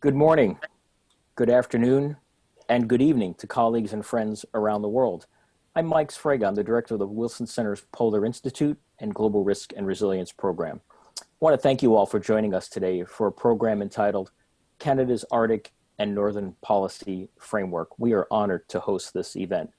Good morning, good afternoon, and good evening to colleagues and friends around the world. I'm Mike Sfraga. I'm the director of the Wilson Center's Polar Institute and Global Risk and Resilience Program. I want to thank you all for joining us today for a program entitled Canada's Arctic and Northern Policy Framework. We are honored to host this event.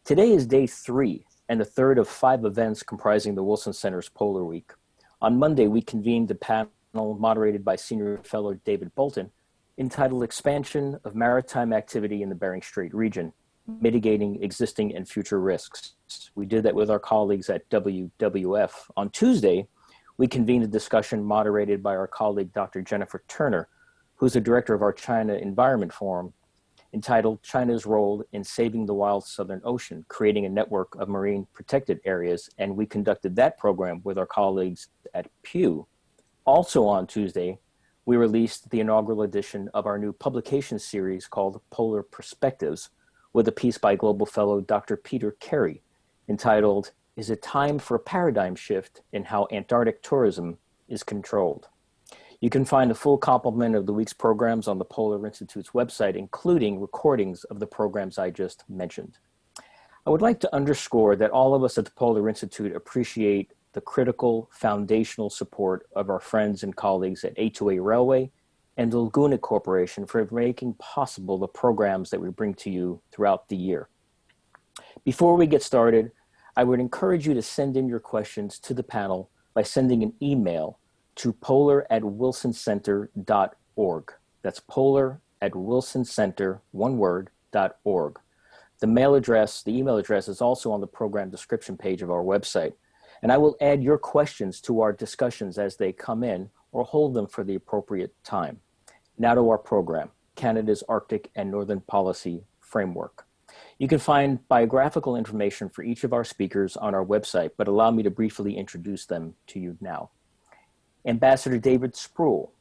Today is day 3 and the third of 5 events comprising the Wilson Center's Polar Week. On Monday, we convened a panel moderated by Senior Fellow David Bolton entitled Expansion of Maritime Activity in the Bering Strait Region, Mitigating Existing and Future Risks. We did that with our colleagues at WWF. On Tuesday, we convened a discussion moderated by our colleague, Dr. Jennifer Turner, who's the director of our China Environment Forum, entitled China's Role in Saving the Wild Southern Ocean, Creating a Network of Marine Protected Areas. And we conducted that program with our colleagues at Pew. Also on Tuesday, we released the inaugural edition of our new publication series called Polar Perspectives, with a piece by Global Fellow Dr. Peter Carey entitled, Is it Time for a Paradigm Shift in How Antarctic Tourism is Controlled? You can find the full complement of the week's programs on the Polar Institute's website, including recordings of the programs I just mentioned. I would like to underscore that all of us at the Polar Institute appreciate the critical foundational support of our friends and colleagues at A2A Railway and the Laguna Corporation for making possible the programs that we bring to you throughout the year. Before we get started, I would encourage you to send in your questions to the panel by sending an email to polar@wilsoncenter.org. That's polar@wilsoncenter, one word, .org. The email address is also on the program description page of our website. And I will add your questions to our discussions as they come in or hold them for the appropriate time. Now to our program, Canada's Arctic and Northern Policy Framework. You can find biographical information for each of our speakers on our website, but allow me to briefly introduce them to you now. Ambassador David Sproul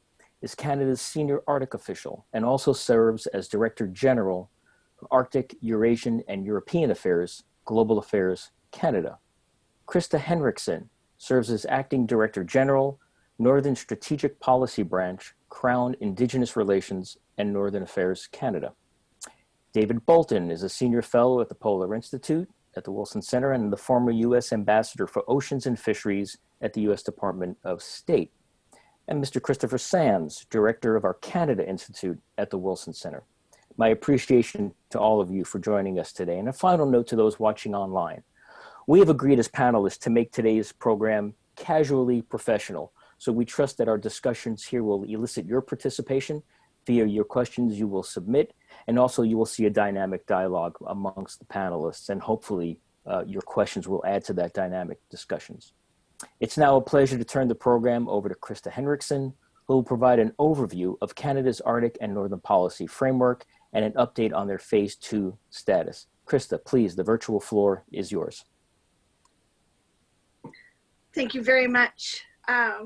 is Canada's senior Arctic official and also serves as Director General of Arctic, Eurasian, and European Affairs, Global Affairs, Canada. Krista Henriksen serves as Acting Director General, Northern Strategic Policy Branch, Crown Indigenous Relations, and Northern Affairs Canada. David Bolton is a Senior Fellow at the Polar Institute at the Wilson Center and the former U.S. Ambassador for Oceans and Fisheries at the U.S. Department of State. And Mr. Christopher Sands, Director of our Canada Institute at the Wilson Center. My appreciation to all of you for joining us today. And a final note to those watching online. We have agreed as panelists to make today's program casually professional, so we trust that our discussions here will elicit your participation via your questions you will submit, and also you will see a dynamic dialogue amongst the panelists, and hopefully your questions will add to that dynamic discussions. It's now a pleasure to turn the program over to Krista Henriksen, who will provide an overview of Canada's Arctic and Northern Policy Framework and an update on their Phase 2 status. Krista, please, the virtual floor is yours. Thank you very much. My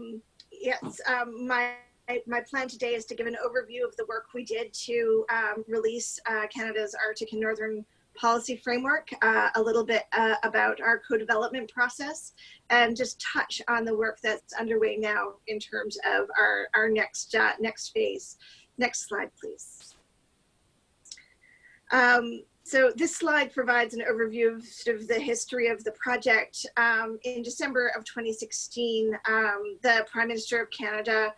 plan today is to give an overview of the work we did to release Canada's Arctic and Northern Policy Framework, a little bit about our co-development process, and just touch on the work that's underway now in terms of our next phase. Next slide, please. So this slide provides an overview of sort of the history of the project. In December of 2016, the Prime Minister of Canada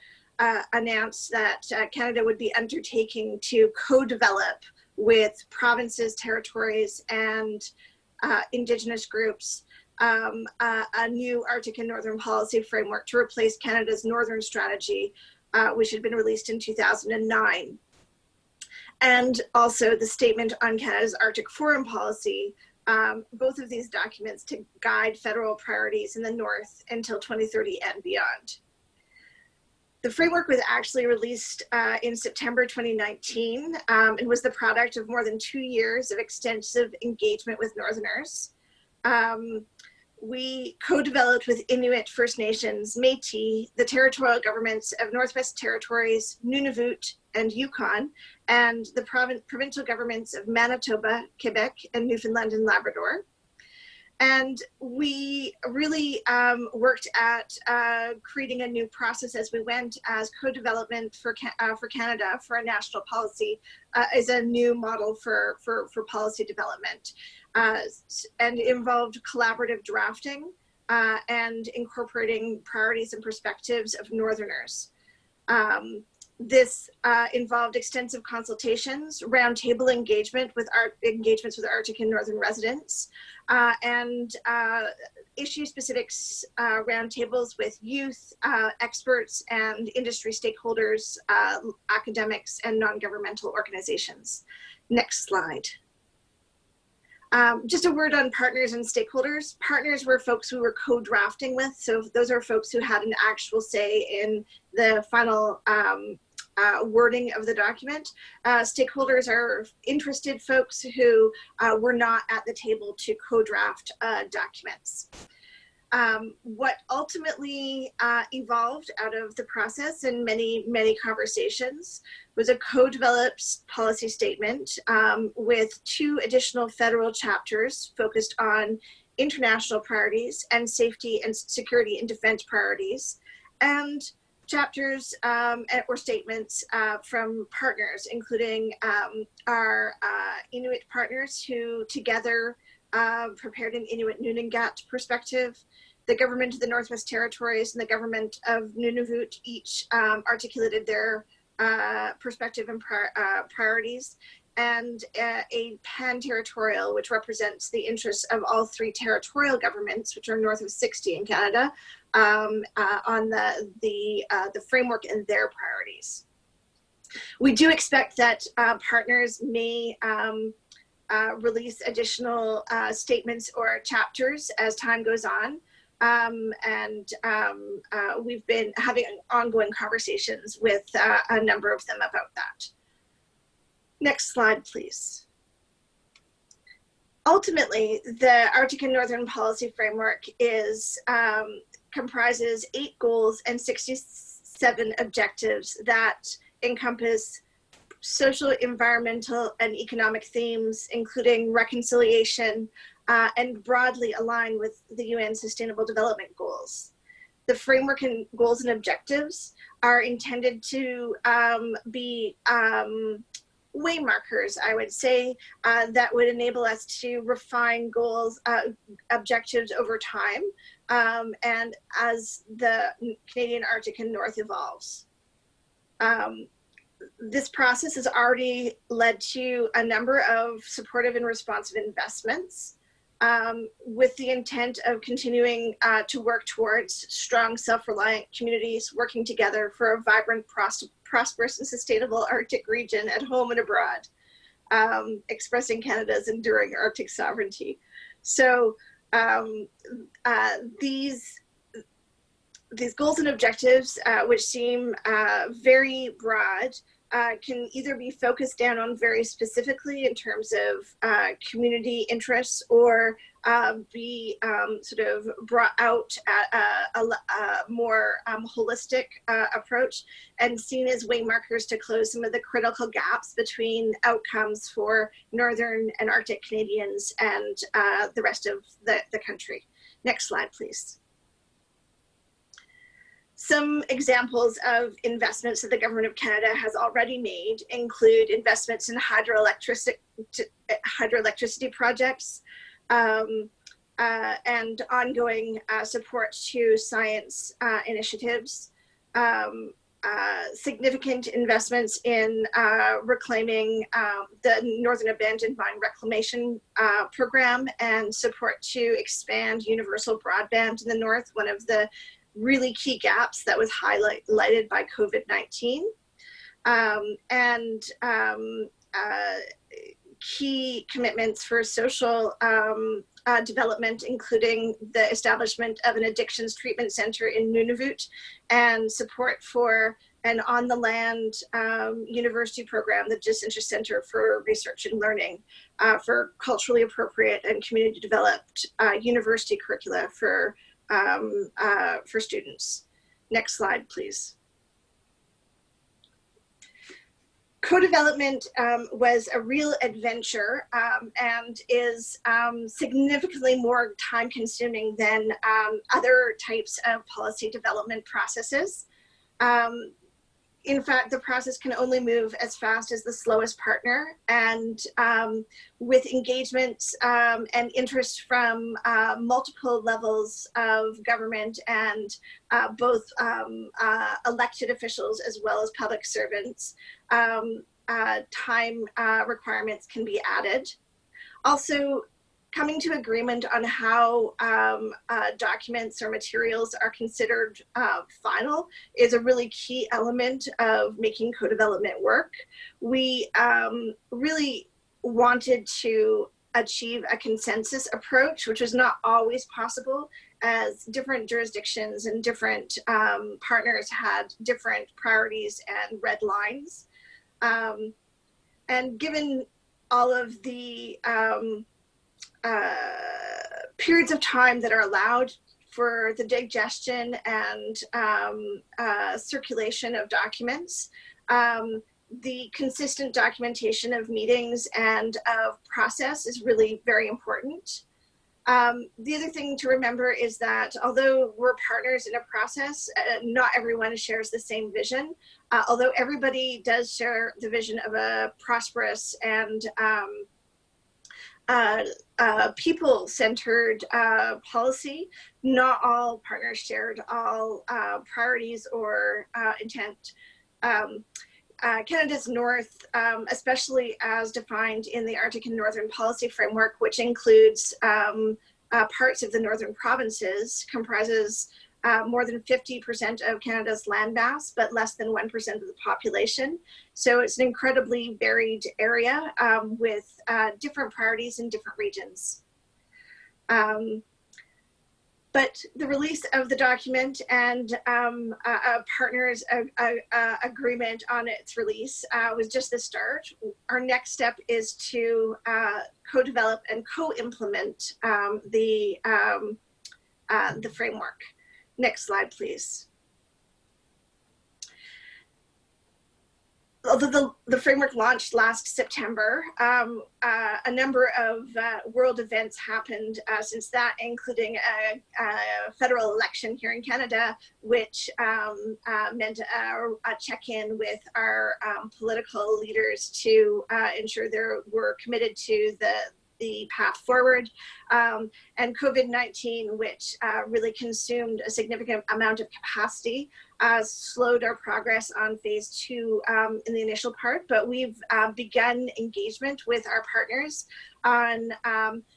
announced that Canada would be undertaking to co-develop with provinces, territories, and Indigenous groups a new Arctic and Northern Policy Framework to replace Canada's Northern Strategy, which had been released in 2009. And also the Statement on Canada's Arctic Foreign Policy, both of these documents to guide federal priorities in the North until 2030 and beyond. The framework was actually released in September 2019 and was the product of more than 2 years of extensive engagement with Northerners. We co-developed with Inuit, First Nations, Métis, the territorial governments of Northwest Territories, Nunavut, and Yukon, and the provincial governments of Manitoba, Quebec, and Newfoundland and Labrador. And we really worked at creating a new process as we went, as co-development for Canada for a national policy is a new model for policy development. And it involved collaborative drafting and incorporating priorities and perspectives of Northerners. This involved extensive consultations, roundtable engagements with Arctic and Northern residents, and issue-specific roundtables with youth, experts, and industry stakeholders, academics, and non-governmental organizations. Next slide. Just a word on partners and stakeholders. Partners were folks we were co-drafting with, so those are folks who had an actual say in the final wording of the document. Stakeholders are interested folks who were not at the table to co-draft documents. What ultimately evolved out of the process and many conversations was a co-developed policy statement with 2 additional federal chapters focused on international priorities and safety and security and defense priorities, and chapters or statements from partners, including our Inuit partners who together prepared an Inuit Nunavut perspective. The government of the Northwest Territories and the government of Nunavut each articulated their perspective and priorities, and a pan-territorial, which represents the interests of all 3 territorial governments, which are north of 60 in Canada, on the framework and their priorities. We do expect that partners may release additional statements or chapters as time goes on. We've been having ongoing conversations with a number of them about that. Next slide, please. Ultimately, the Arctic and Northern Policy Framework comprises 8 goals and 67 objectives that encompass social, environmental, and economic themes, including reconciliation, and broadly align with the UN Sustainable Development Goals. The framework and goals and objectives are intended to be waymarkers, I would say, that would enable us to refine goals, objectives over time, and as the Canadian Arctic and North evolves. This process has already led to a number of supportive and responsive investments, with the intent of continuing to work towards strong, self-reliant communities working together for a vibrant, prosperous, and sustainable Arctic region at home and abroad, expressing Canada's enduring Arctic sovereignty. So these goals and objectives, which seem very broad, can either be focused down on very specifically in terms of community interests, or be sort of brought out at a more holistic approach and seen as waymarkers to close some of the critical gaps between outcomes for Northern and Arctic Canadians and the rest of the country. Next slide, please. Some examples of investments that the Government of Canada has already made include investments in hydroelectricity projects, and ongoing support to science initiatives, significant investments in reclaiming the Northern Abandoned Mine Reclamation Program, and support to expand universal broadband in the North, one of the really key gaps that was highlighted by COVID-19, and key commitments for social development, including the establishment of an addictions treatment center in Nunavut, and support for an on-the-land university program, the Disinterest Center for Research and Learning, for culturally appropriate and community-developed university curricula for students. Next slide, please. Co-development was a real adventure and is significantly more time-consuming than other types of policy development processes. In fact, the process can only move as fast as the slowest partner, and with engagement and interest from multiple levels of government and both elected officials as well as public servants, time requirements can be added. Also, coming to agreement on how documents or materials are considered final is a really key element of making co-development work. We really wanted to achieve a consensus approach, which was not always possible, as different jurisdictions and different partners had different priorities and red lines. And given all of the periods of time that are allowed for the digestion and circulation of documents, the consistent documentation of meetings and of process is really very important. The other thing to remember is that although we're partners in a process, not everyone shares the same vision. Although everybody does share the vision of a prosperous and people-centered policy, not all partners shared all priorities or intent. Canada's North, especially as defined in the Arctic and Northern Policy Framework, which includes parts of the northern provinces, comprises more than 50% of Canada's landmass, but less than 1% of the population. So it's an incredibly varied area with different priorities in different regions. But the release of the document and a partner's agreement on its release was just the start. Our next step is to co-develop and co-implement the framework. Next slide, please. Although the framework launched last September, a number of world events happened since that, including a federal election here in Canada, which meant a check-in with our political leaders to ensure they were committed to the path forward, and COVID-19, which really consumed a significant amount of capacity, slowed our progress on phase 2 in the initial part, but we've begun engagement with our partners on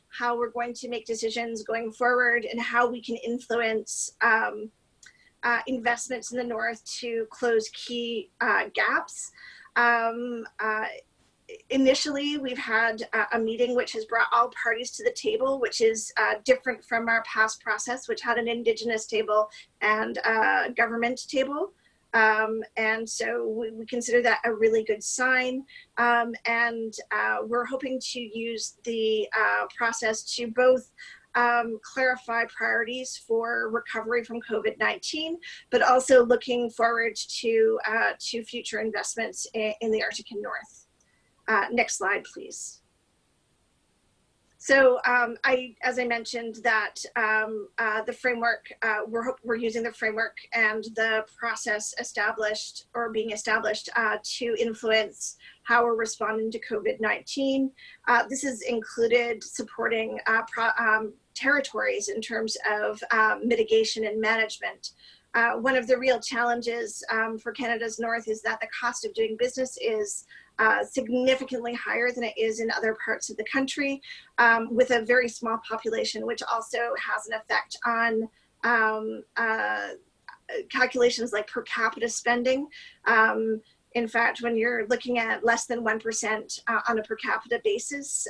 how we're going to make decisions going forward and how we can influence investments in the North to close key gaps. Initially, we've had a meeting which has brought all parties to the table, which is different from our past process, which had an Indigenous table and a government table. And so we consider that a really good sign. And we're hoping to use the process to both clarify priorities for recovery from COVID-19, but also looking forward to future investments in the Arctic and North. Next slide, please. So as I mentioned, that the framework, we're using the framework and the process established or being established to influence how we're responding to COVID-19. This has included supporting territories in terms of mitigation and management. One of the real challenges for Canada's North is that the cost of doing business is significantly higher than it is in other parts of the country, with a very small population, which also has an effect on calculations like per capita spending. In fact, when you're looking at less than 1% on a per capita basis,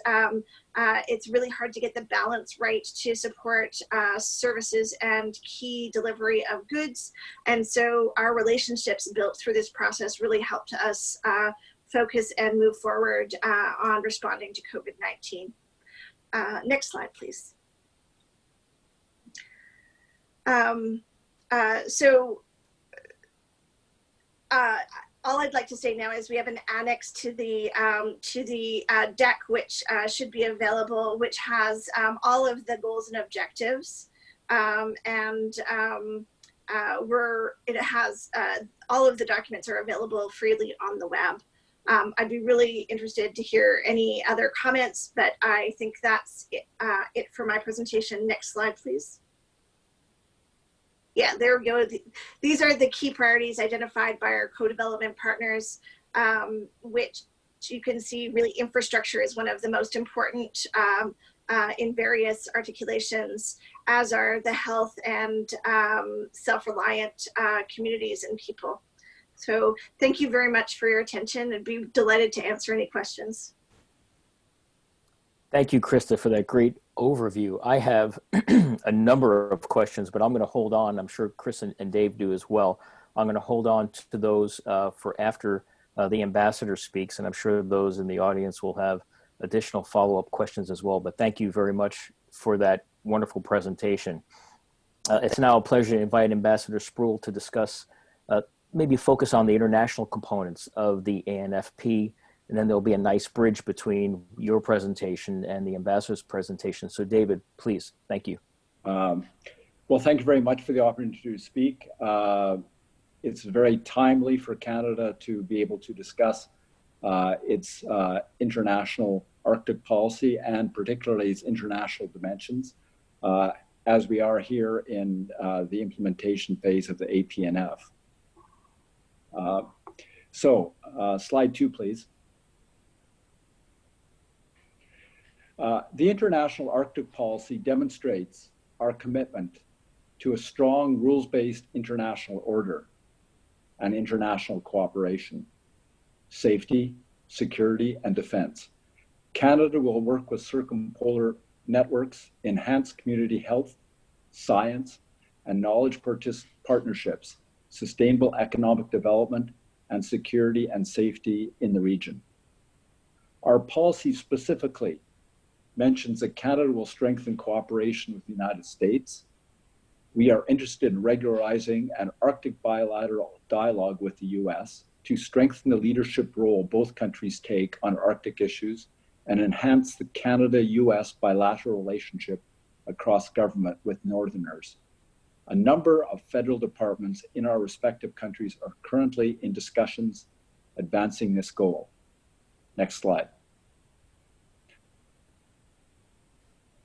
it's really hard to get the balance right to support services and key delivery of goods. And so our relationships built through this process really helped us focus and move forward on responding to COVID-19. Next slide, please. all I'd like to say now is we have an annex to the deck, which should be available, which has all of the goals and objectives, it has all of the documents are available freely on the web. I'd be really interested to hear any other comments, but I think that's it for my presentation. Next slide, please. Yeah, there we go. These are the key priorities identified by our co-development partners, which you can see really infrastructure is one of the most important in various articulations, as are the health and self-reliant communities and people. So thank you very much for your attention. I'd be delighted to answer any questions. Thank you, Krista, for that great overview. I have a number of questions, but I'm going to hold on. I'm sure Chris and Dave do as well. I'm going to hold on to those for after the ambassador speaks, and I'm sure those in the audience will have additional follow-up questions as well. But thank you very much for that wonderful presentation. It's now a pleasure to invite Ambassador Sproul to discuss, maybe focus on the international components of the ANFP, and then there'll be a nice bridge between your presentation and the ambassador's presentation. So David, please, thank you. Well, thank you very much for the opportunity to speak. It's very timely for Canada to be able to discuss its international Arctic policy, and particularly its international dimensions, as we are here in the implementation phase of the APNF. Slide 2, please. The international Arctic policy demonstrates our commitment to a strong rules-based international order and international cooperation, safety, security, and defense. Canada will work with circumpolar networks, enhance community health, science, and knowledge partnerships, sustainable economic development, and security and safety in the region. Our policy specifically mentions that Canada will strengthen cooperation with the United States. We are interested in regularizing an Arctic bilateral dialogue with the US to strengthen the leadership role both countries take on Arctic issues and enhance the Canada-US bilateral relationship across government with Northerners. A number of federal departments in our respective countries are currently in discussions advancing this goal. Next slide.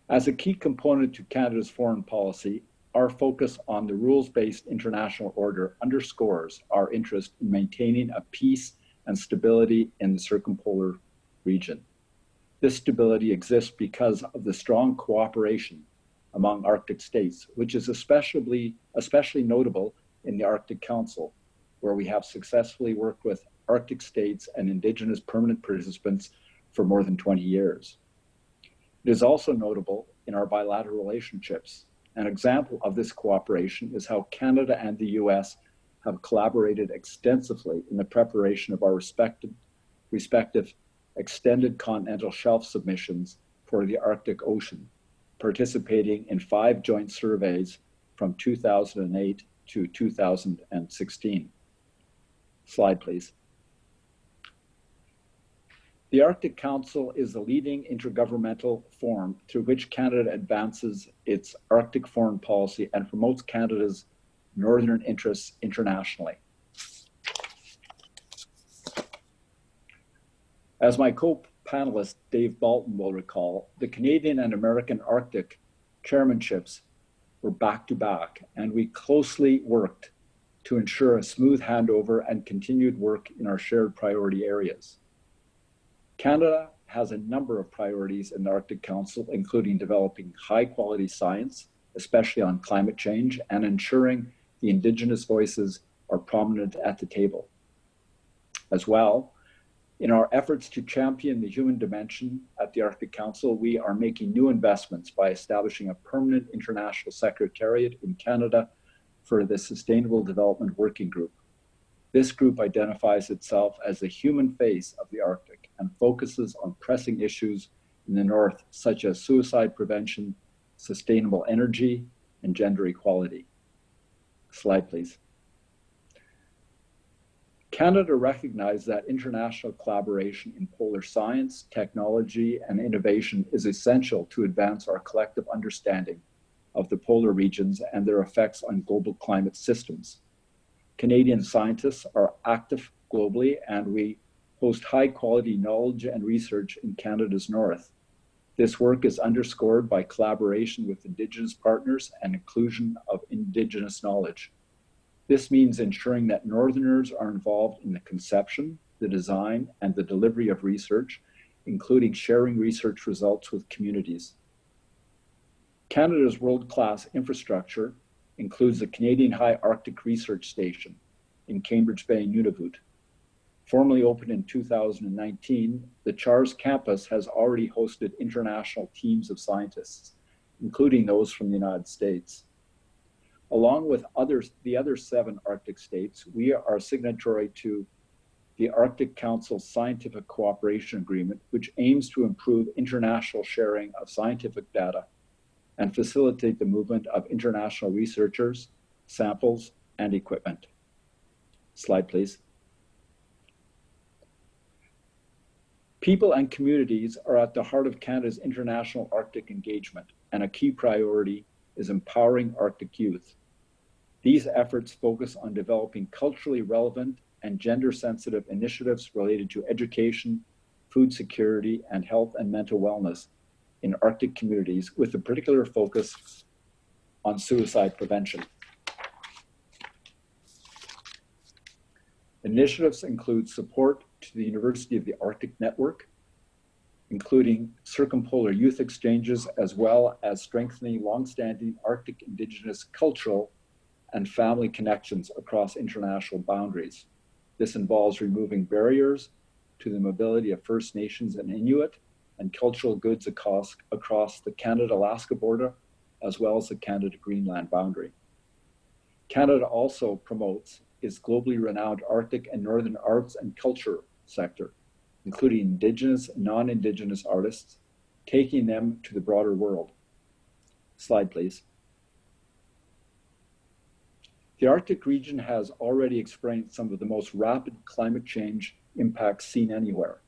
As a key component to Canada's foreign policy, our focus on the rules-based international order underscores our interest in maintaining a peace and stability in the circumpolar region. This stability exists because of the strong cooperation among Arctic states, which is especially notable in the Arctic Council, where we have successfully worked with Arctic states and Indigenous permanent participants for more than 20 years. It is also notable in our bilateral relationships. An example of this cooperation is how Canada and the US have collaborated extensively in the preparation of our respective extended continental shelf submissions for the Arctic Ocean, participating in 5 joint surveys from 2008 to 2016. Slide, please. The Arctic Council is the leading intergovernmental forum through which Canada advances its Arctic foreign policy and promotes Canada's northern interests internationally. As my co-panelist Dave Bolton will recall, the Canadian and American Arctic chairmanships were back-to-back, and we closely worked to ensure a smooth handover and continued work in our shared priority areas. Canada has a number of priorities in the Arctic Council, including developing high-quality science, especially on climate change, and ensuring the Indigenous voices are prominent at the table. As well, in our efforts to champion the human dimension at the Arctic Council, we are making new investments by establishing a permanent international secretariat in Canada for the Sustainable Development Working Group. This group identifies itself as the human face of the Arctic and focuses on pressing issues in the North, such as suicide prevention, sustainable energy, and gender equality. Slide, please. Canada recognized that international collaboration in polar science, technology, and innovation is essential to advance our collective understanding of the polar regions and their effects on global climate systems. Canadian scientists are active globally, and we host high-quality knowledge and research in Canada's north. This work is underscored by collaboration with Indigenous partners and inclusion of Indigenous knowledge. This means ensuring that Northerners are involved in the conception, the design, and the delivery of research, including sharing research results with communities. Canada's world-class infrastructure includes the Canadian High Arctic Research Station in Cambridge Bay, Nunavut. Formally opened in 2019, the CHARS campus has already hosted international teams of scientists, including those from the United States. Along with the other 7 Arctic states, we are signatory to the Arctic Council Scientific Cooperation Agreement, which aims to improve international sharing of scientific data and facilitate the movement of international researchers, samples, and equipment. Slide, please. People and communities are at the heart of Canada's international Arctic engagement, and a key priority is empowering Arctic youth. These efforts focus on developing culturally relevant and gender-sensitive initiatives related to education, food security, and health and mental wellness in Arctic communities, with a particular focus on suicide prevention. Initiatives include support to the University of the Arctic Network, including circumpolar youth exchanges, as well as strengthening longstanding Arctic Indigenous cultural and family connections across international boundaries. This involves removing barriers to the mobility of First Nations and Inuit and cultural goods across the Canada-Alaska border, as well as the Canada-Greenland boundary. Canada also promotes its globally renowned Arctic and Northern arts and culture sector, including Indigenous and non-Indigenous artists, taking them to the broader world. Slide, please. The Arctic region has already experienced some of the most rapid climate change impacts seen anywhere.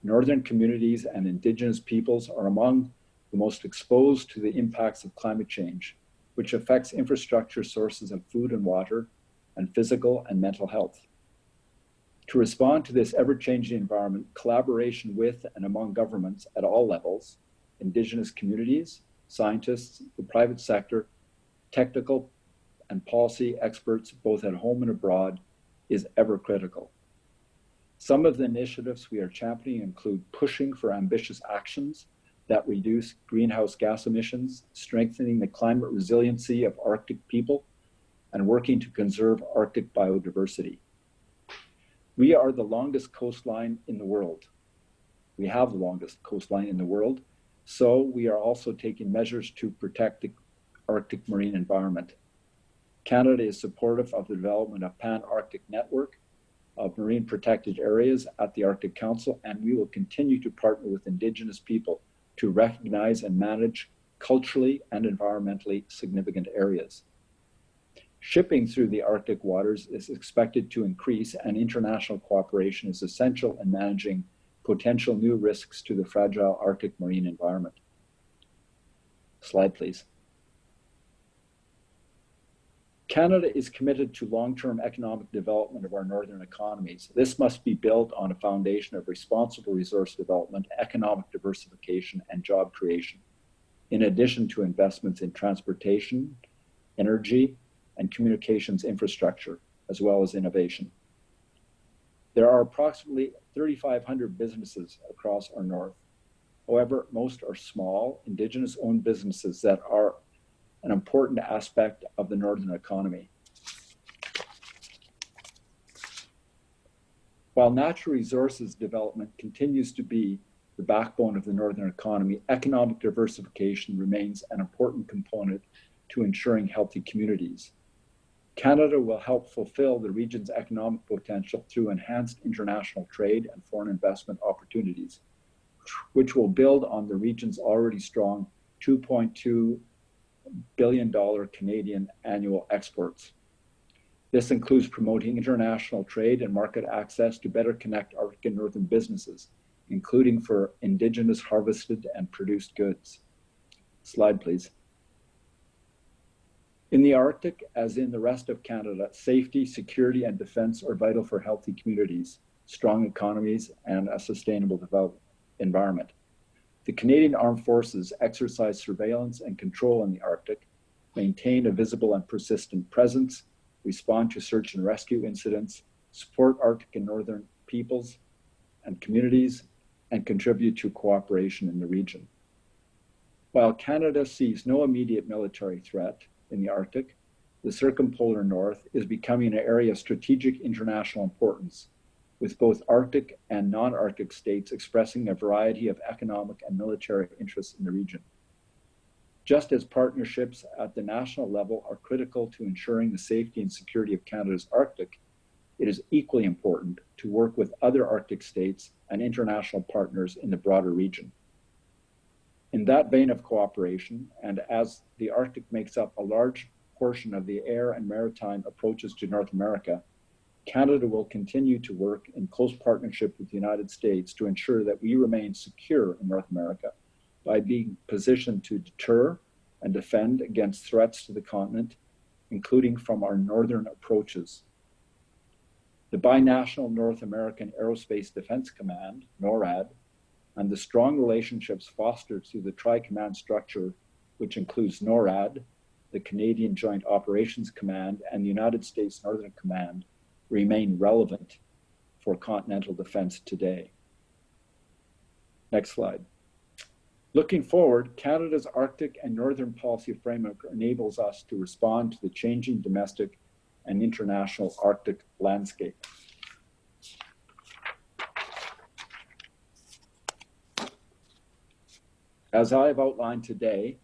Northern communities and Indigenous peoples are among the most exposed to the impacts of climate change, which affects infrastructure, sources of food and water, and physical and mental health. To respond to this ever-changing environment, collaboration with and among governments at all levels, Indigenous communities, scientists, the private sector, technical and policy experts, both at home and abroad, is ever critical. Some of the initiatives we are championing include pushing for ambitious actions that reduce greenhouse gas emissions, strengthening the climate resiliency of Arctic people, and working to conserve Arctic biodiversity. We are the longest coastline in the world. We have the longest coastline in the world, so we are also taking measures to protect the Arctic marine environment. Canada is supportive of the development of pan-Arctic network of marine protected areas at the Arctic Council, and we will continue to partner with Indigenous people to recognize and manage culturally and environmentally significant areas. Shipping through the Arctic waters is expected to increase, and international cooperation is essential in managing potential new risks to the fragile Arctic marine environment. Slide, please. Canada is committed to long-term economic development of our northern economies. This must be built on a foundation of responsible resource development, economic diversification, and job creation, in addition to investments in transportation, energy, and communications infrastructure, as well as innovation. There are approximately 3,500 businesses across our north. However, most are small, Indigenous-owned businesses that are an important aspect of the northern economy. While natural resources development continues to be the backbone of the northern economy, economic diversification remains an important component to ensuring healthy communities. Canada will help fulfill the region's economic potential through enhanced international trade and foreign investment opportunities, which will build on the region's already strong $2.2 billion Canadian annual exports. This includes promoting international trade and market access to better connect Arctic and Northern businesses, including for Indigenous harvested and produced goods. Slide, please. In the Arctic, as in the rest of Canada, safety, security, and defense are vital for healthy communities, strong economies, and a sustainable development environment. The Canadian Armed Forces exercise surveillance and control in the Arctic, maintain a visible and persistent presence, respond to search and rescue incidents, support Arctic and Northern peoples and communities, and contribute to cooperation in the region. While Canada sees no immediate military threat in the Arctic, the circumpolar North is becoming an area of strategic international importance, with both Arctic and non-Arctic states expressing a variety of economic and military interests in the region. Just as partnerships at the national level are critical to ensuring the safety and security of Canada's Arctic, it is equally important to work with other Arctic states and international partners in the broader region. In that vein of cooperation, and as the Arctic makes up a large portion of the air and maritime approaches to North America, Canada will continue to work in close partnership with the United States to ensure that we remain secure in North America by being positioned to deter and defend against threats to the continent, including from our northern approaches. The binational North American Aerospace Defense Command, NORAD, and the strong relationships fostered through the Tri-Command structure, which includes NORAD, the Canadian Joint Operations Command, and the United States Northern Command, remain relevant for continental defense today. Next slide. Looking forward, Canada's Arctic and Northern policy framework enables us to respond to the changing domestic and international Arctic landscape. As I have outlined today,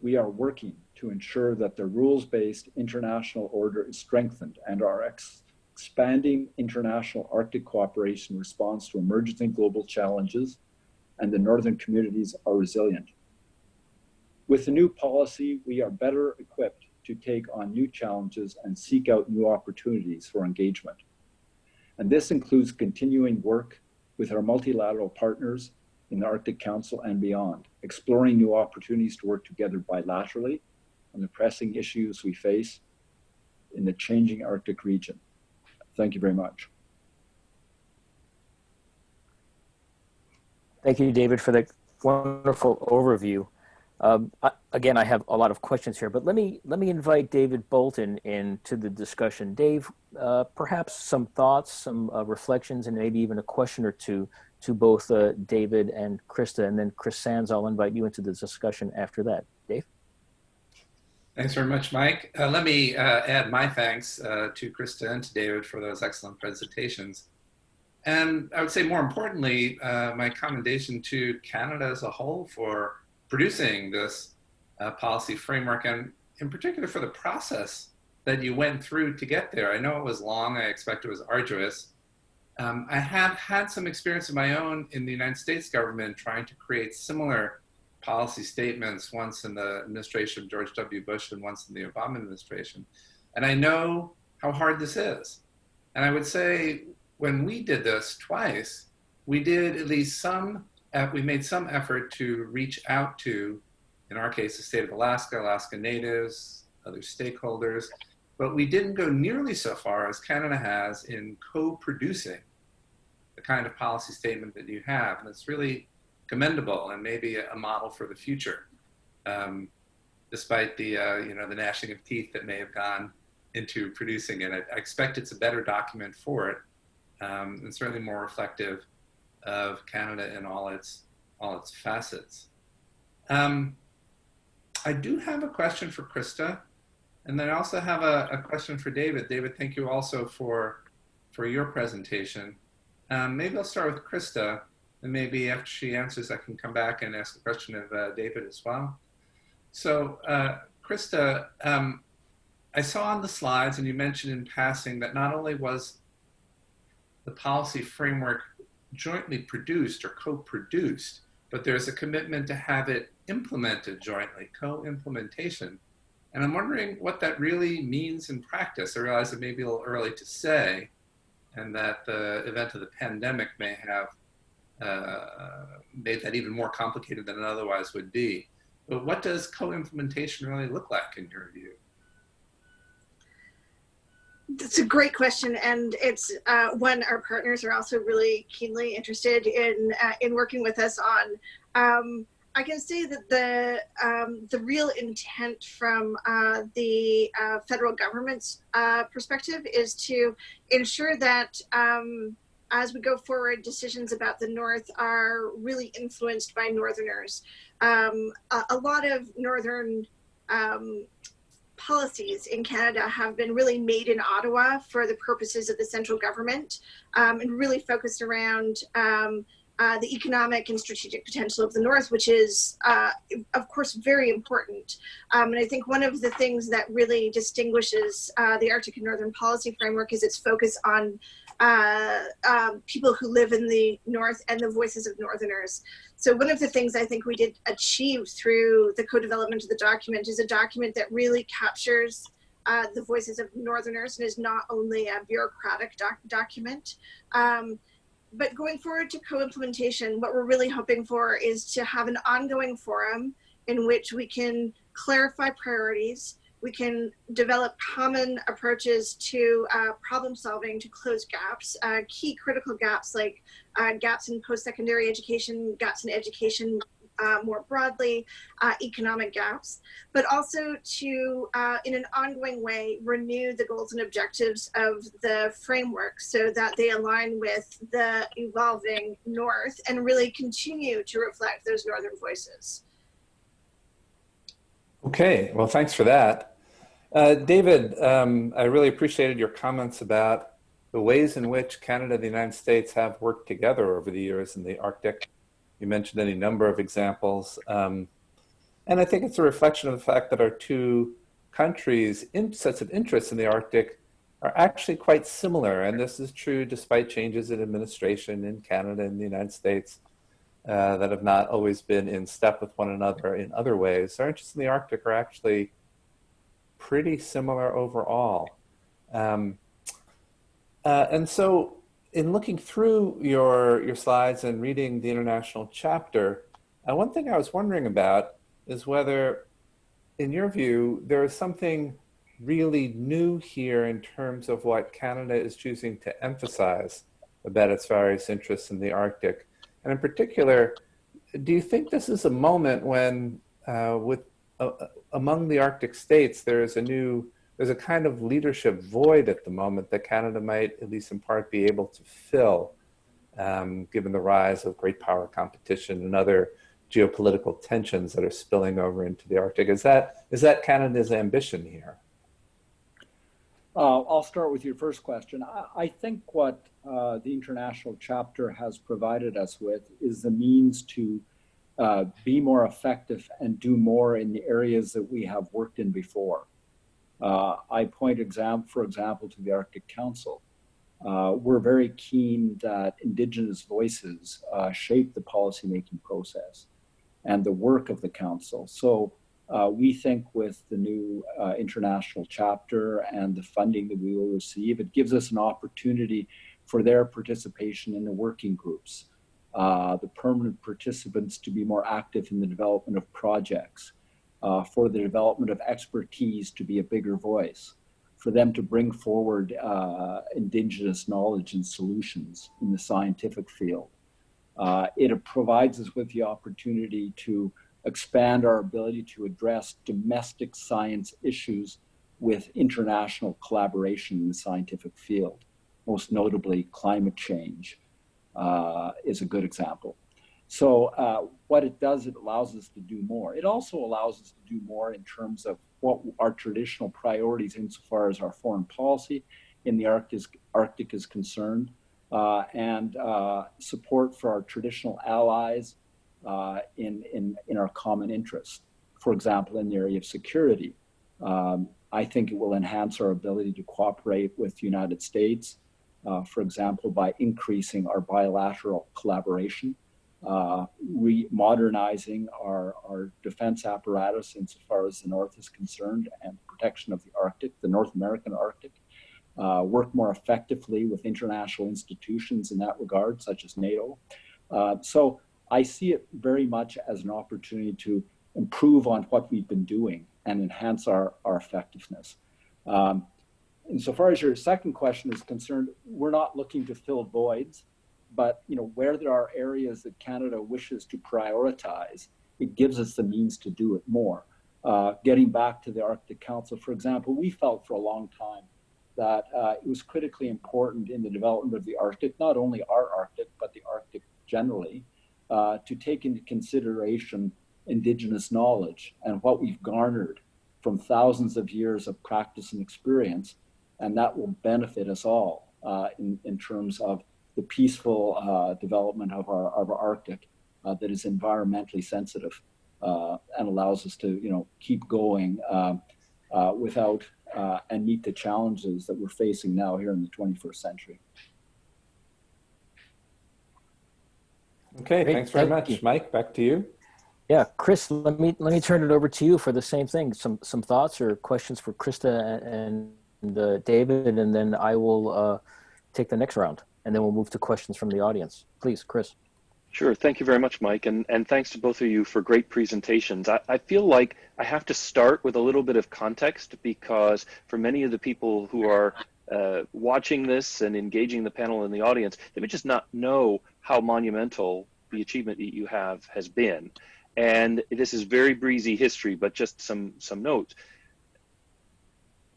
we are working to ensure that the rules-based international order is strengthened and our expanding international Arctic cooperation responds to emerging global challenges and the Northern communities are resilient. With the new policy, we are better equipped to take on new challenges and seek out new opportunities for engagement. And this includes continuing work with our multilateral partners in the Arctic Council and beyond, exploring new opportunities to work together bilaterally on the pressing issues we face in the changing Arctic region. Thank you very much. Thank you, David, for that wonderful overview. Again, I have a lot of questions here, but let me invite David Bolton into the discussion. Dave, perhaps some thoughts, some reflections, and maybe even a question or two to both David and Krista, and then Chris Sands, I'll invite you into the discussion after that. Dave? Thanks very much, Mike. Let me add my thanks to Krista and to David for those excellent presentations. And I would say more importantly, my commendation to Canada as a whole for producing this policy framework, and in particular for the process that you went through to get there. I know it was long, I expect it was arduous. I have had some experience of my own in the United States government trying to create similar policy statements, once in the administration of George W. Bush and once in the Obama administration. And I know how hard this is. And I would say when we did this twice, we did at least we made some effort to reach out to, in our case, the state of Alaska, Alaska Natives, other stakeholders, but we didn't go nearly so far as Canada has in co-producing the kind of policy statement that you have. And it's really commendable and maybe a model for the future, despite the, the gnashing of teeth that may have gone into producing it. I expect it's a better document for it, and certainly more reflective of Canada in all its facets. I do have a question for Krista, and then I also have a question for David. David, thank you also for your presentation. Maybe I'll start with Krista, and maybe after she answers, I can come back and ask a question of David as well. So Krista, I saw on the slides, and you mentioned in passing, that not only was the policy framework jointly produced or co-produced, but there's a commitment to have it implemented jointly, co-implementation. And I'm wondering what that really means in practice. I realize it may be a little early to say, and that the event of the pandemic may have made that even more complicated than it otherwise would be. But what does co-implementation really look like in your view? That's a great question, and it's one our partners are also really keenly interested in working with us on. I can say that the real intent from the federal government's perspective is to ensure that as we go forward, decisions about the North are really influenced by Northerners. A lot of Northern policies in Canada have been really made in Ottawa for the purposes of the central government, and really focused around the economic and strategic potential of the North, which is, of course, very important. And I think one of the things that really distinguishes the Arctic and Northern Policy Framework is its focus on people who live in the North and the voices of Northerners. So one of the things I think we did achieve through the co-development of the document is a document that really captures the voices of Northerners and is not only a bureaucratic document. But going forward to co-implementation, what we're really hoping for is to have an ongoing forum in which we can clarify priorities, we can develop common approaches to problem solving to close gaps, key critical gaps like gaps in post-secondary education, gaps in education more broadly, economic gaps, but also to, in an ongoing way, renew the goals and objectives of the framework so that they align with the evolving North and really continue to reflect those Northern voices. Okay, well, thanks for that. David, I really appreciated your comments about the ways in which Canada and the United States have worked together over the years in the Arctic. You mentioned any number of examples. And I think it's a reflection of the fact that our two countries' sets of interests in the Arctic are actually quite similar. And this is true despite changes in administration in Canada and the United States that have not always been in step with one another in other ways. Our interests in the Arctic are actually pretty similar overall. And so in looking through your slides and reading the international chapter, one thing I was wondering about is whether, in your view, there is something really new here in terms of what Canada is choosing to emphasize about its various interests in the Arctic. And in particular, do you think this is a moment when, among the Arctic states, there's a kind of leadership void at the moment that Canada might, at least in part, be able to fill, given the rise of great power competition and other geopolitical tensions that are spilling over into the Arctic? Is that Canada's ambition here? I'll start with your first question. I think what the international chapter has provided us with is the means to be more effective and do more in the areas that we have worked in before. I point, for example, to the Arctic Council. We're very keen that Indigenous voices shape the policymaking process and the work of the Council. So we think with the new international chapter and the funding that we will receive, it gives us an opportunity for their participation in the working groups, the permanent participants to be more active in the development of projects, for the development of expertise to be a bigger voice, for them to bring forward Indigenous knowledge and solutions in the scientific field. It provides us with the opportunity to expand our ability to address domestic science issues with international collaboration in the scientific field. Most notably, climate change is a good example. So what it does, it allows us to do more. It also allows us to do more in terms of what our traditional priorities insofar as our foreign policy in the Arctic is concerned, and support for our traditional allies in our common interests. For example, in the area of security, I think it will enhance our ability to cooperate with the United States, for example, by increasing our bilateral collaboration modernizing our defense apparatus insofar as the North is concerned and protection of the Arctic, the North American Arctic, work more effectively with international institutions in that regard, such as NATO. So I see it very much as an opportunity to improve on what we've been doing and enhance our effectiveness. Insofar as your second question is concerned, we're not looking to fill voids, but where there are areas that Canada wishes to prioritize, it gives us the means to do it more. Getting back to the Arctic Council, for example, we felt for a long time that it was critically important in the development of the Arctic, not only our Arctic, but the Arctic generally, to take into consideration Indigenous knowledge and what we've garnered from thousands of years of practice and experience, and that will benefit us all in terms of the peaceful development of our Arctic that is environmentally sensitive and allows us to keep going without and meet the challenges that we're facing now here in the 21st century. Okay, Great. thanks very Thank much. you. Mike, back to you. Yeah, Chris, let me turn it over to you for the same thing. Some thoughts or questions for Krista and David, and then I will take the next round, and then we'll move to questions from the audience. Please, Chris. Sure. Thank you very much, Mike. And thanks to both of you for great presentations. I feel like I have to start with a little bit of context, because for many of the people who are watching this and engaging the panel and the audience, they may just not know how monumental the achievement that you have has been. And this is very breezy history, but just some notes.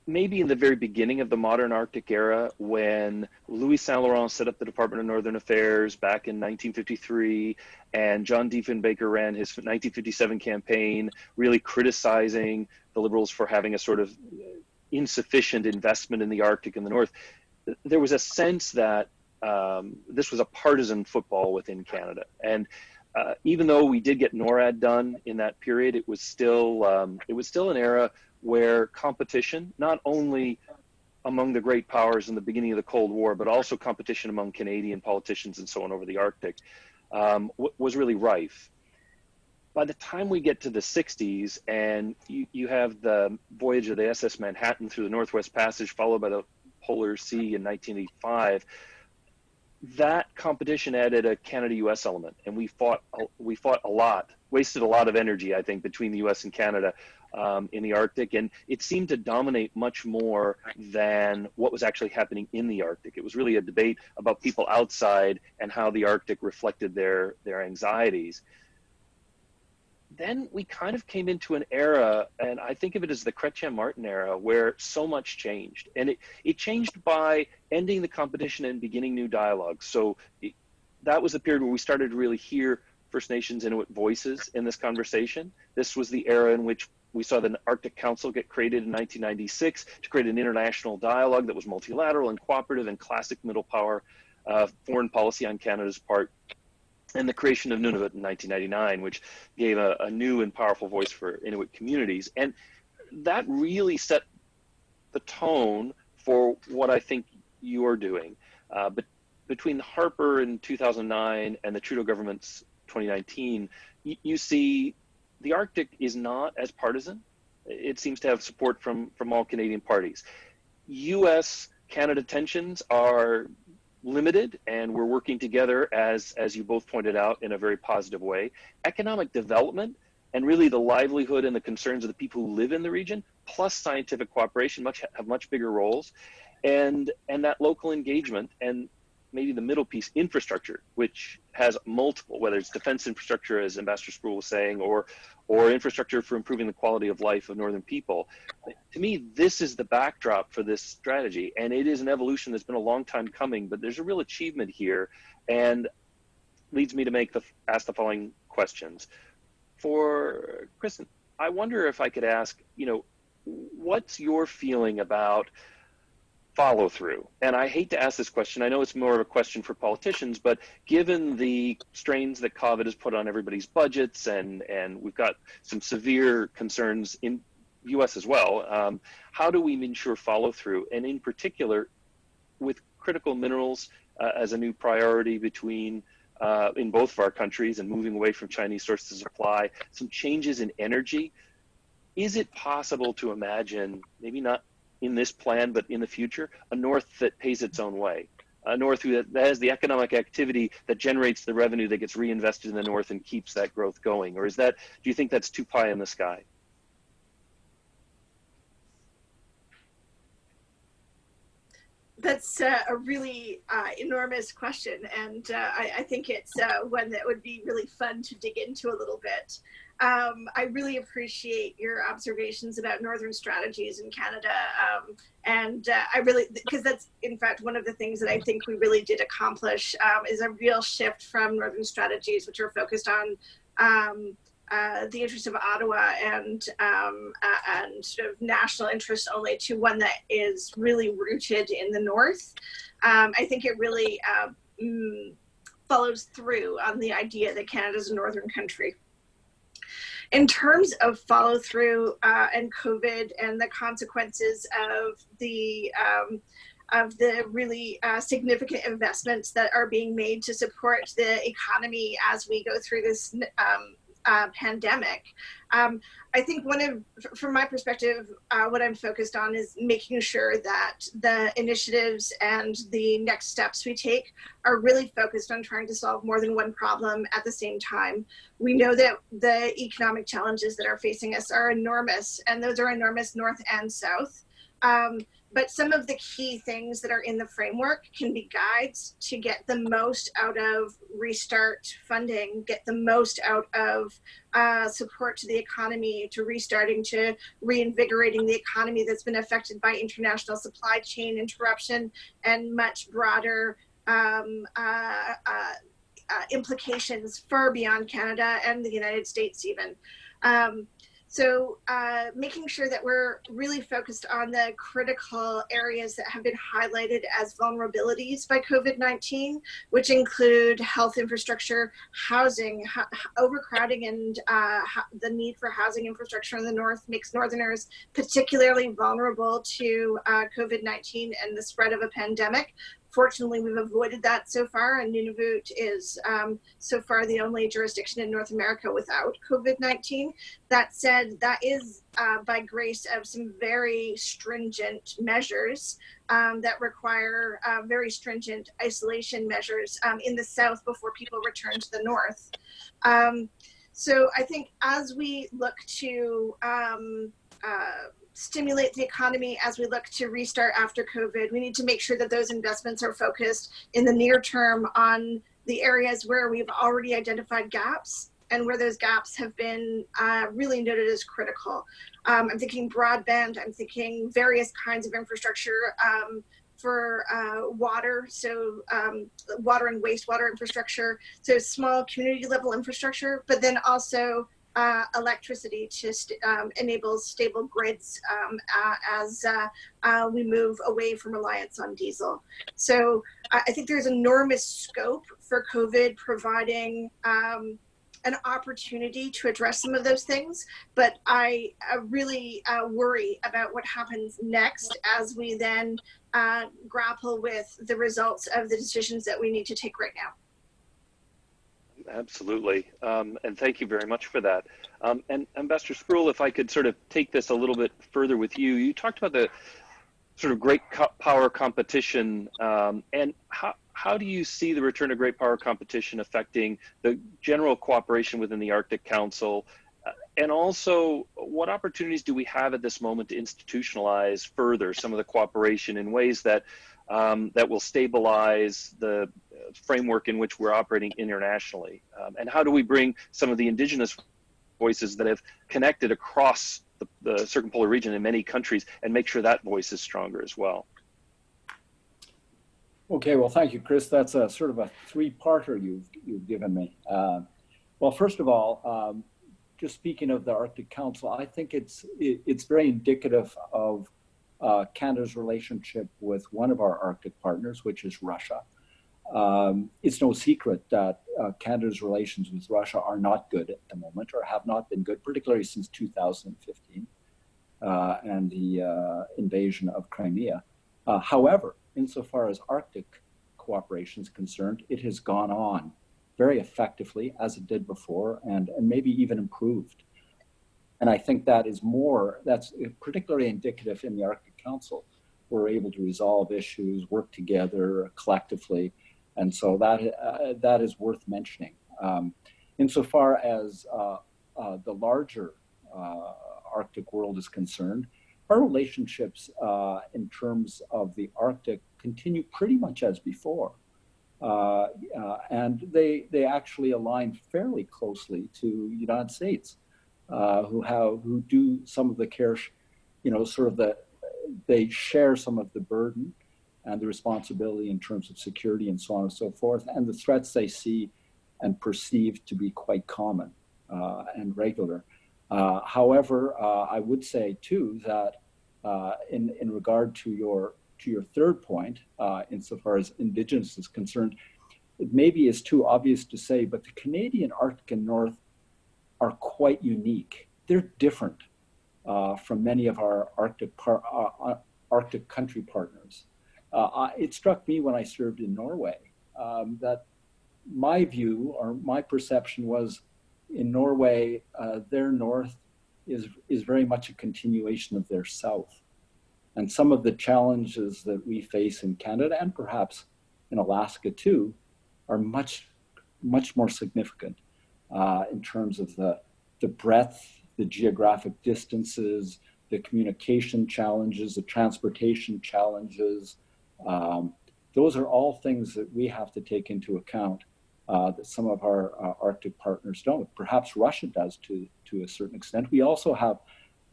Maybe in the very beginning of the modern Arctic era, when Louis Saint Laurent set up the Department of Northern Affairs back in 1953, and John Diefenbaker ran his 1957 campaign, really criticizing the Liberals for having a sort of insufficient investment in the Arctic in the North, there was a sense that this was a partisan football within Canada. And even though we did get Norad done in that period, it was still an era where competition, not only among the great powers in the beginning of the Cold War, but also competition among Canadian politicians and so on over the Arctic, was really rife. By the time we get to the 60s and you have the voyage of the SS Manhattan through the Northwest Passage, followed by the Polar Sea in 1985, that competition added a Canada-US element, and we fought a lot, wasted a lot of energy, I think, between the US and Canada in the Arctic, and it seemed to dominate much more than what was actually happening in the Arctic. It was really a debate about people outside and how the Arctic reflected their anxieties. Then we kind of came into an era, and I think of it as the Cretchet Martin Era, where so much changed. And it changed by ending the competition and beginning new dialogues. So that was the period where we started to really hear First Nations Inuit voices in this conversation. This was the era in which we saw the Arctic Council get created in 1996 to create an international dialogue that was multilateral and cooperative and classic middle power foreign policy on Canada's part, and the creation of Nunavut in 1999, which gave a new and powerful voice for Inuit communities. And that really set the tone for what I think you're doing. But between Harper in 2009 and the Trudeau government's 2019, you see the Arctic is not as partisan. It seems to have support from all Canadian parties. US-Canada tensions are limited, and we're working together, as you both pointed out, in a very positive way. Economic development and really the livelihood and the concerns of the people who live in the region, plus scientific cooperation, have much bigger roles, and that local engagement, and maybe the middle piece, infrastructure, which has multiple, whether it's defense infrastructure, as Ambassador Sproul was saying, or infrastructure for improving the quality of life of Northern people. To me, this is the backdrop for this strategy, and it is an evolution that's been a long time coming, but there's a real achievement here, and leads me to ask the following questions. For Kristen, I wonder if I could ask, what's your feeling about follow through? And I hate to ask this question. I know it's more of a question for politicians, but given the strains that COVID has put on everybody's budgets, and we've got some severe concerns in US as well, how do we ensure follow through? And in particular, with critical minerals as a new priority between in both of our countries and moving away from Chinese sources of supply, some changes in energy. Is it possible to imagine, maybe not in this plan, but in the future, a North that pays its own way? A North that has the economic activity that generates the revenue that gets reinvested in the North and keeps that growth going? Or is that, do you think that's too pie in the sky? That's a really enormous question, and I think it's one that would be really fun to dig into a little bit. I really appreciate your observations about Northern strategies in Canada, and I really, because that's in fact one of the things that I think we really did accomplish, is a real shift from Northern strategies, which are focused on the interest of Ottawa and sort of national interest only, to one that is really rooted in the North. I think it really follows through on the idea that Canada is a Northern country. In terms of follow through and COVID and the consequences of the really significant investments that are being made to support the economy as we go through this pandemic. I think from my perspective, what I'm focused on is making sure that the initiatives and the next steps we take are really focused on trying to solve more than one problem at the same time. We know that the economic challenges that are facing us are enormous, and those are enormous North and South. But some of the key things that are in the framework can be guides to get the most out of restart funding, get the most out of support to the economy, to restarting, to reinvigorating the economy that's been affected by international supply chain interruption and much broader implications far beyond Canada and the United States even. So making sure that we're really focused on the critical areas that have been highlighted as vulnerabilities by COVID-19, which include health infrastructure, housing, overcrowding, and the need for housing infrastructure in the North makes Northerners particularly vulnerable to COVID-19 and the spread of a pandemic. Fortunately, we've avoided that so far, and Nunavut is so far the only jurisdiction in North America without COVID-19. That said, that is by grace of some very stringent measures that require very stringent isolation measures in the South before people return to the North. So I think as we look to stimulate the economy, as we look to restart after COVID, we need to make sure that those investments are focused in the near term on the areas where we've already identified gaps and where those gaps have been really noted as critical. I'm thinking broadband, I'm thinking various kinds of infrastructure for water, so water and wastewater infrastructure, so small community level infrastructure, but then also electricity to enable stable grids as we move away from reliance on diesel. So I think there's enormous scope for COVID providing an opportunity to address some of those things, but I really worry about what happens next as we then grapple with the results of the decisions that we need to take right now. Absolutely, and thank you very much for that. And Ambassador Sproul, if I could sort of take this a little bit further with you, you talked about the sort of great power competition, and how do you see the return of great power competition affecting the general cooperation within the Arctic Council? And also, what opportunities do we have at this moment to institutionalize further some of the cooperation in ways that that will stabilize the framework in which we're operating internationally? And how do we bring some of the Indigenous voices that have connected across the circumpolar region in many countries and make sure that voice is stronger as well? Okay, well, thank you, Chris. That's a sort of a three-parter you've given me. Well, first of all, just speaking of the Arctic Council, I think it's very indicative of Canada's relationship with one of our Arctic partners, which is Russia. It's no secret that Canada's relations with Russia are not good at the moment, or have not been good, particularly since 2015 and the invasion of Crimea. However, insofar as Arctic cooperation is concerned, it has gone on very effectively as it did before, and maybe even improved. And I think that's particularly indicative in the Arctic Council. We're able to resolve issues, work together collectively. And so that is worth mentioning. Insofar as the larger Arctic world is concerned, our relationships in terms of the Arctic continue pretty much as before. And they actually align fairly closely to the United States, who do some of the care, they share some of the burden and the responsibility in terms of security and so on and so forth, and the threats they see and perceive to be quite common and regular. However, I would say too that in regard to your third point, insofar as Indigenous is concerned, it maybe is too obvious to say, but the Canadian Arctic and North are quite unique. They're different from many of our Arctic country partners. It struck me when I served in Norway that my view or my perception was in Norway, their north is very much a continuation of their south. And some of the challenges that we face in Canada and perhaps in Alaska too are much, much more significant in terms of the breadth, the geographic distances, the communication challenges, the transportation challenges. Those are all things that we have to take into account that some of our Arctic partners don't. Perhaps Russia does to a certain extent. We also have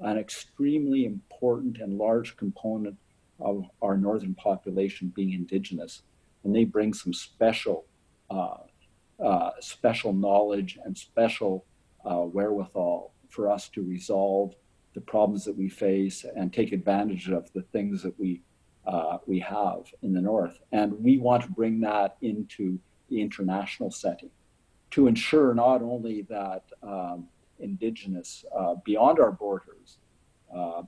an extremely important and large component of our northern population being Indigenous, and they bring some special knowledge and special wherewithal for us to resolve the problems that we face and take advantage of the things that we have in the north. And we want to bring that into the international setting to ensure not only that Indigenous beyond our borders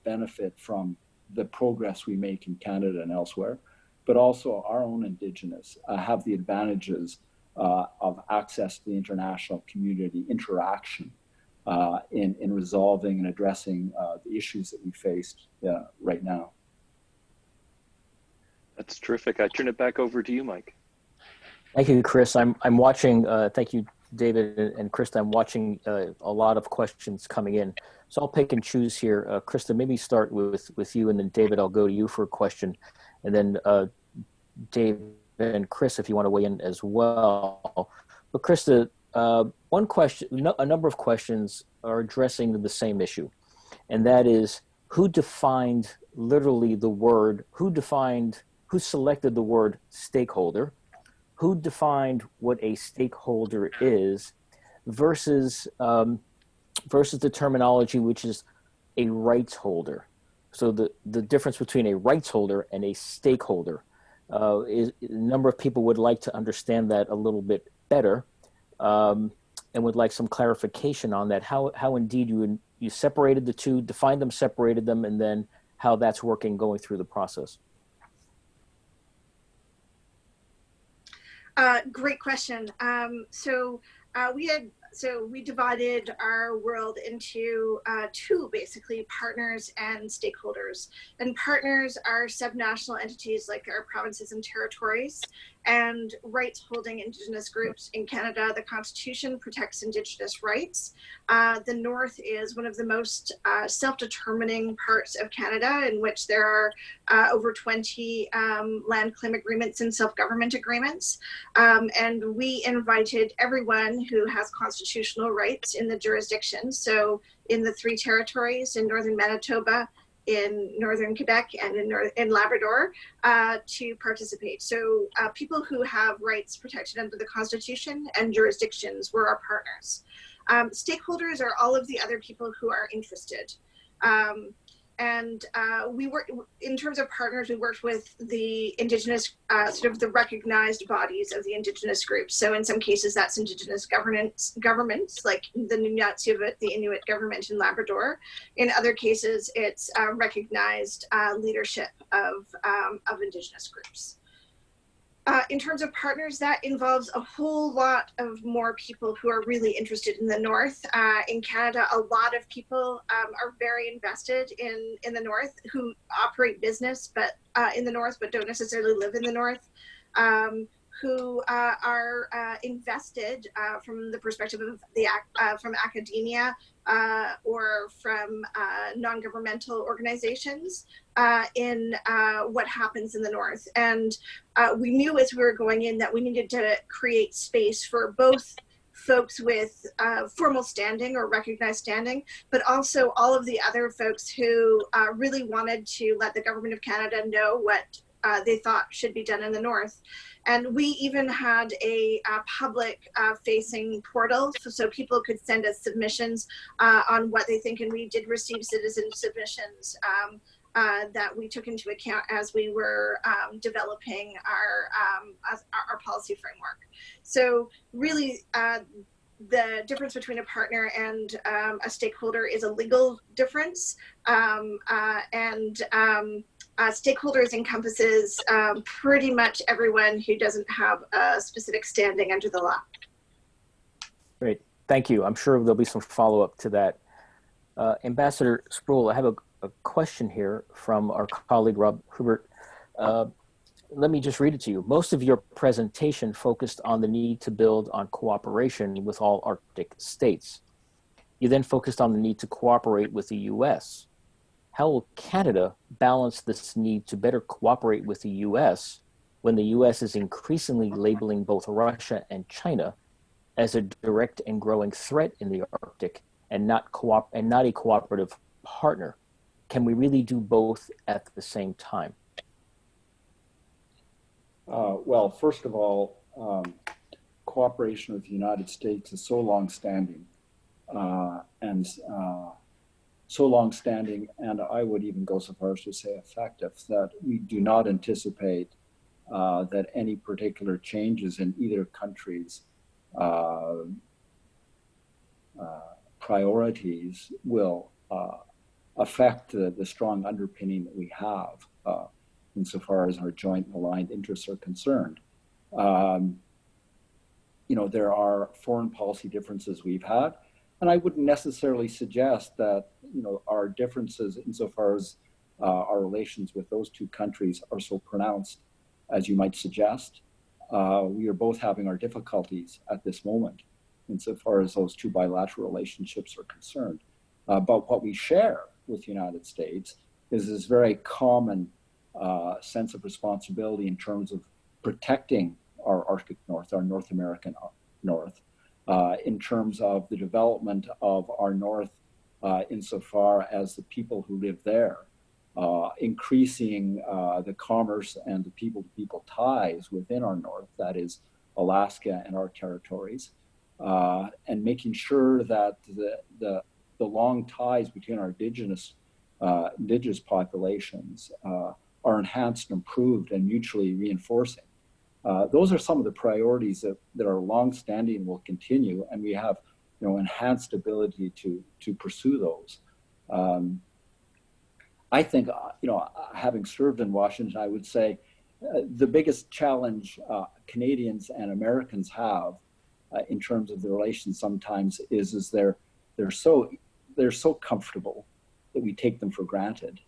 benefit from the progress we make in Canada and elsewhere, but also our own Indigenous have the advantages of access to the international community interaction in resolving and addressing the issues that we face right now. That's terrific. I turn it back over to you, Mike. Thank you, Chris. I'm watching, thank you, David and Krista. I'm watching a lot of questions coming in. So I'll pick and choose here. Krista, maybe start with you, and then David, I'll go to you for a question. And then Dave and Chris, if you want to weigh in as well. But Krista, one question, a number of questions are addressing the same issue. And that is, who defined literally the word, who selected the word stakeholder? Who defined what a stakeholder is versus the terminology which is a rights holder? So the difference between a rights holder and a stakeholder is a number of people would like to understand that a little bit better and would like some clarification on that. How indeed you separated the two, defined them, separated them, and then how that's working going through the process. Great question. We divided our world into two, basically, partners and stakeholders. And partners are subnational entities like our provinces and territories, and rights-holding Indigenous groups in Canada. The Constitution protects Indigenous rights. The North is one of the most self-determining parts of Canada, in which there are over 20 land claim agreements and self-government agreements. And we invited everyone who has constitutional rights in the jurisdiction. So in the 3 territories, in northern Manitoba, in northern Quebec, and in Labrador, to participate. So people who have rights protected under the Constitution and jurisdictions were our partners. Stakeholders are all of the other people who are interested. We work, in terms of partners, we worked with the Indigenous, sort of the recognized bodies of the Indigenous groups. So in some cases, that's Indigenous governments, like the Nunavut, the Inuit government in Labrador. In other cases, it's recognized leadership of Indigenous groups. In terms of partners, that involves a whole lot of more people who are really interested in the North. In Canada, a lot of people are very invested in the North, who operate business but in the North, but don't necessarily live in the North, who are invested from the perspective of from academia or from non-governmental organizations in what happens in the North. And we knew as we were going in that we needed to create space for both folks with formal standing or recognized standing, but also all of the other folks who really wanted to let the government of Canada know what they thought should be done in the North. And we even had a public facing portal so people could send us submissions on what they think, and we did receive citizen submissions that we took into account as we were developing our policy framework. So really, the difference between a partner and a stakeholder is a legal difference, stakeholders encompasses pretty much everyone who doesn't have a specific standing under the law. Great, thank you. I'm sure there'll be some follow-up to that. Ambassador Sproul, I have a question here from our colleague Rob Hubert. Let me just read it to you. Most of your presentation focused on the need to build on cooperation with all Arctic states. You then focused on the need to cooperate with the US. How will Canada balance this need to better cooperate with the US when the US is increasingly labeling both Russia and China as a direct and growing threat in the Arctic and not a cooperative partner? Can we really do both at the same time? Well, first of all, cooperation with the United States is so long-standing, and I would even go so far as to say effective, that we do not anticipate that any particular changes in either country's priorities will affect the strong underpinning that we have insofar as our joint and aligned interests are concerned. There are foreign policy differences we've had, and I wouldn't necessarily suggest that our differences insofar as our relations with those two countries are so pronounced as you might suggest. We are both having our difficulties at this moment insofar as those two bilateral relationships are concerned. But what we share with the United States is this very common sense of responsibility in terms of protecting our Arctic North, our North American North, in terms of the development of our North insofar as the people who live there, increasing the commerce and the people-to-people ties within our North, that is Alaska and our territories, and making sure that the long ties between our indigenous populations are enhanced and improved and mutually reinforcing. Those are some of the priorities that are long-standing and will continue, and we have enhanced ability to pursue those. I think, having served in Washington, I would say the biggest challenge Canadians and Americans have in terms of the relations sometimes is they're so comfortable that we take them for granted,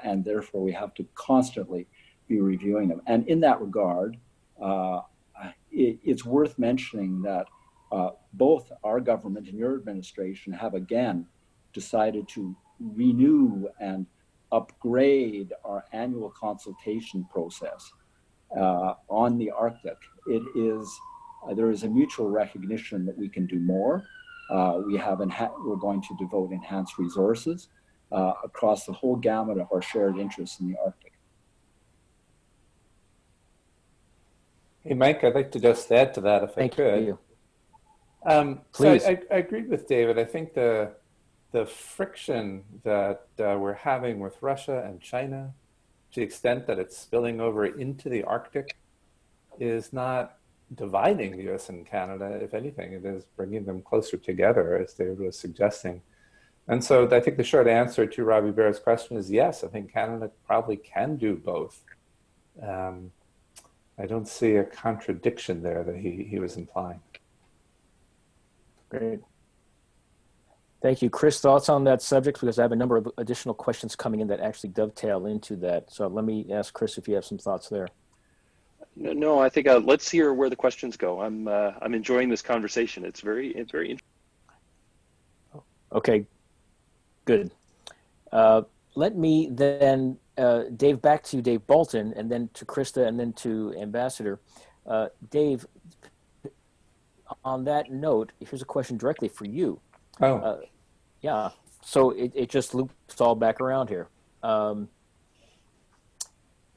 and therefore we have to constantly be reviewing them. And in that regard, it's worth mentioning that both our government and your administration have again decided to renew and upgrade our annual consultation process on the Arctic. There is a mutual recognition that we can do more. We're going to devote enhanced resources across the whole gamut of our shared interests in the Arctic. Hey, Mike, I'd like to just add to that if I could. Please. So I agree with David. I think the friction that we're having with Russia and China, to the extent that it's spilling over into the Arctic, is not dividing the US and Canada. If anything, it is bringing them closer together, as David was suggesting. And so I think the short answer to Robbie Bear's question is yes. I think Canada probably can do both. I don't see a contradiction there that he was implying. Great. Thank you. Chris, thoughts on that subject? Because I have a number of additional questions coming in that actually dovetail into that. So let me ask Chris if you have some thoughts there. No, I think let's hear where the questions go. I'm enjoying this conversation. It's very interesting. Okay, good. Let me then, Dave, back to Dave Bolton, and then to Krista, and then to Ambassador. Dave, on that note, here's a question directly for you. Oh. Yeah, so it just loops all back around here.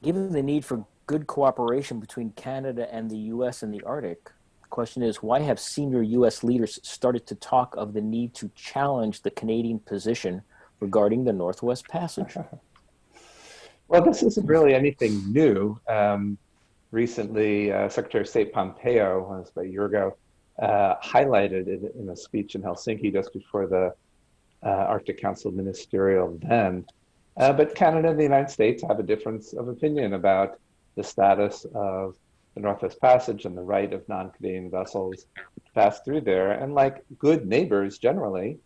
Given the need for good cooperation between Canada and the U.S. in the Arctic, the question is, why have senior U.S. leaders started to talk of the need to challenge the Canadian position regarding the Northwest Passage? Well, this isn't really anything new. Recently, Secretary of State Pompeo, about a year ago, highlighted it in a speech in Helsinki just before the Arctic Council ministerial then. But Canada and the United States have a difference of opinion about the status of the Northwest Passage and the right of non-Canadian vessels to pass through there. And like good neighbors generally,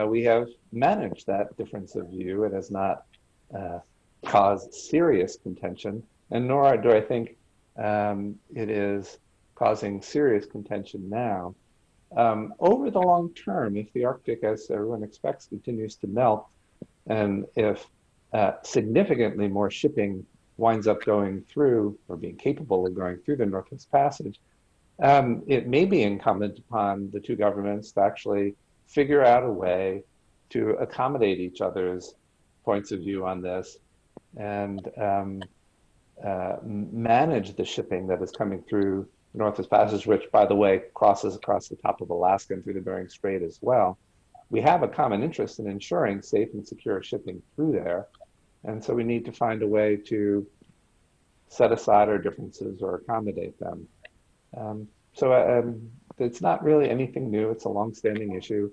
we have managed that difference of view. It has not caused serious contention, and nor do I think it is causing serious contention now. Over the long term, if the Arctic, as everyone expects, continues to melt, and if significantly more shipping winds up going through or being capable of going through the Northwest Passage, it may be incumbent upon the two governments to actually figure out a way to accommodate each other's points of view on this and manage the shipping that is coming through the Northwest Passage, which, by the way, crosses across the top of Alaska and through the Bering Strait as well. We have a common interest in ensuring safe and secure shipping through there. And so we need to find a way to set aside our differences or accommodate them. It's not really anything new. It's a longstanding issue.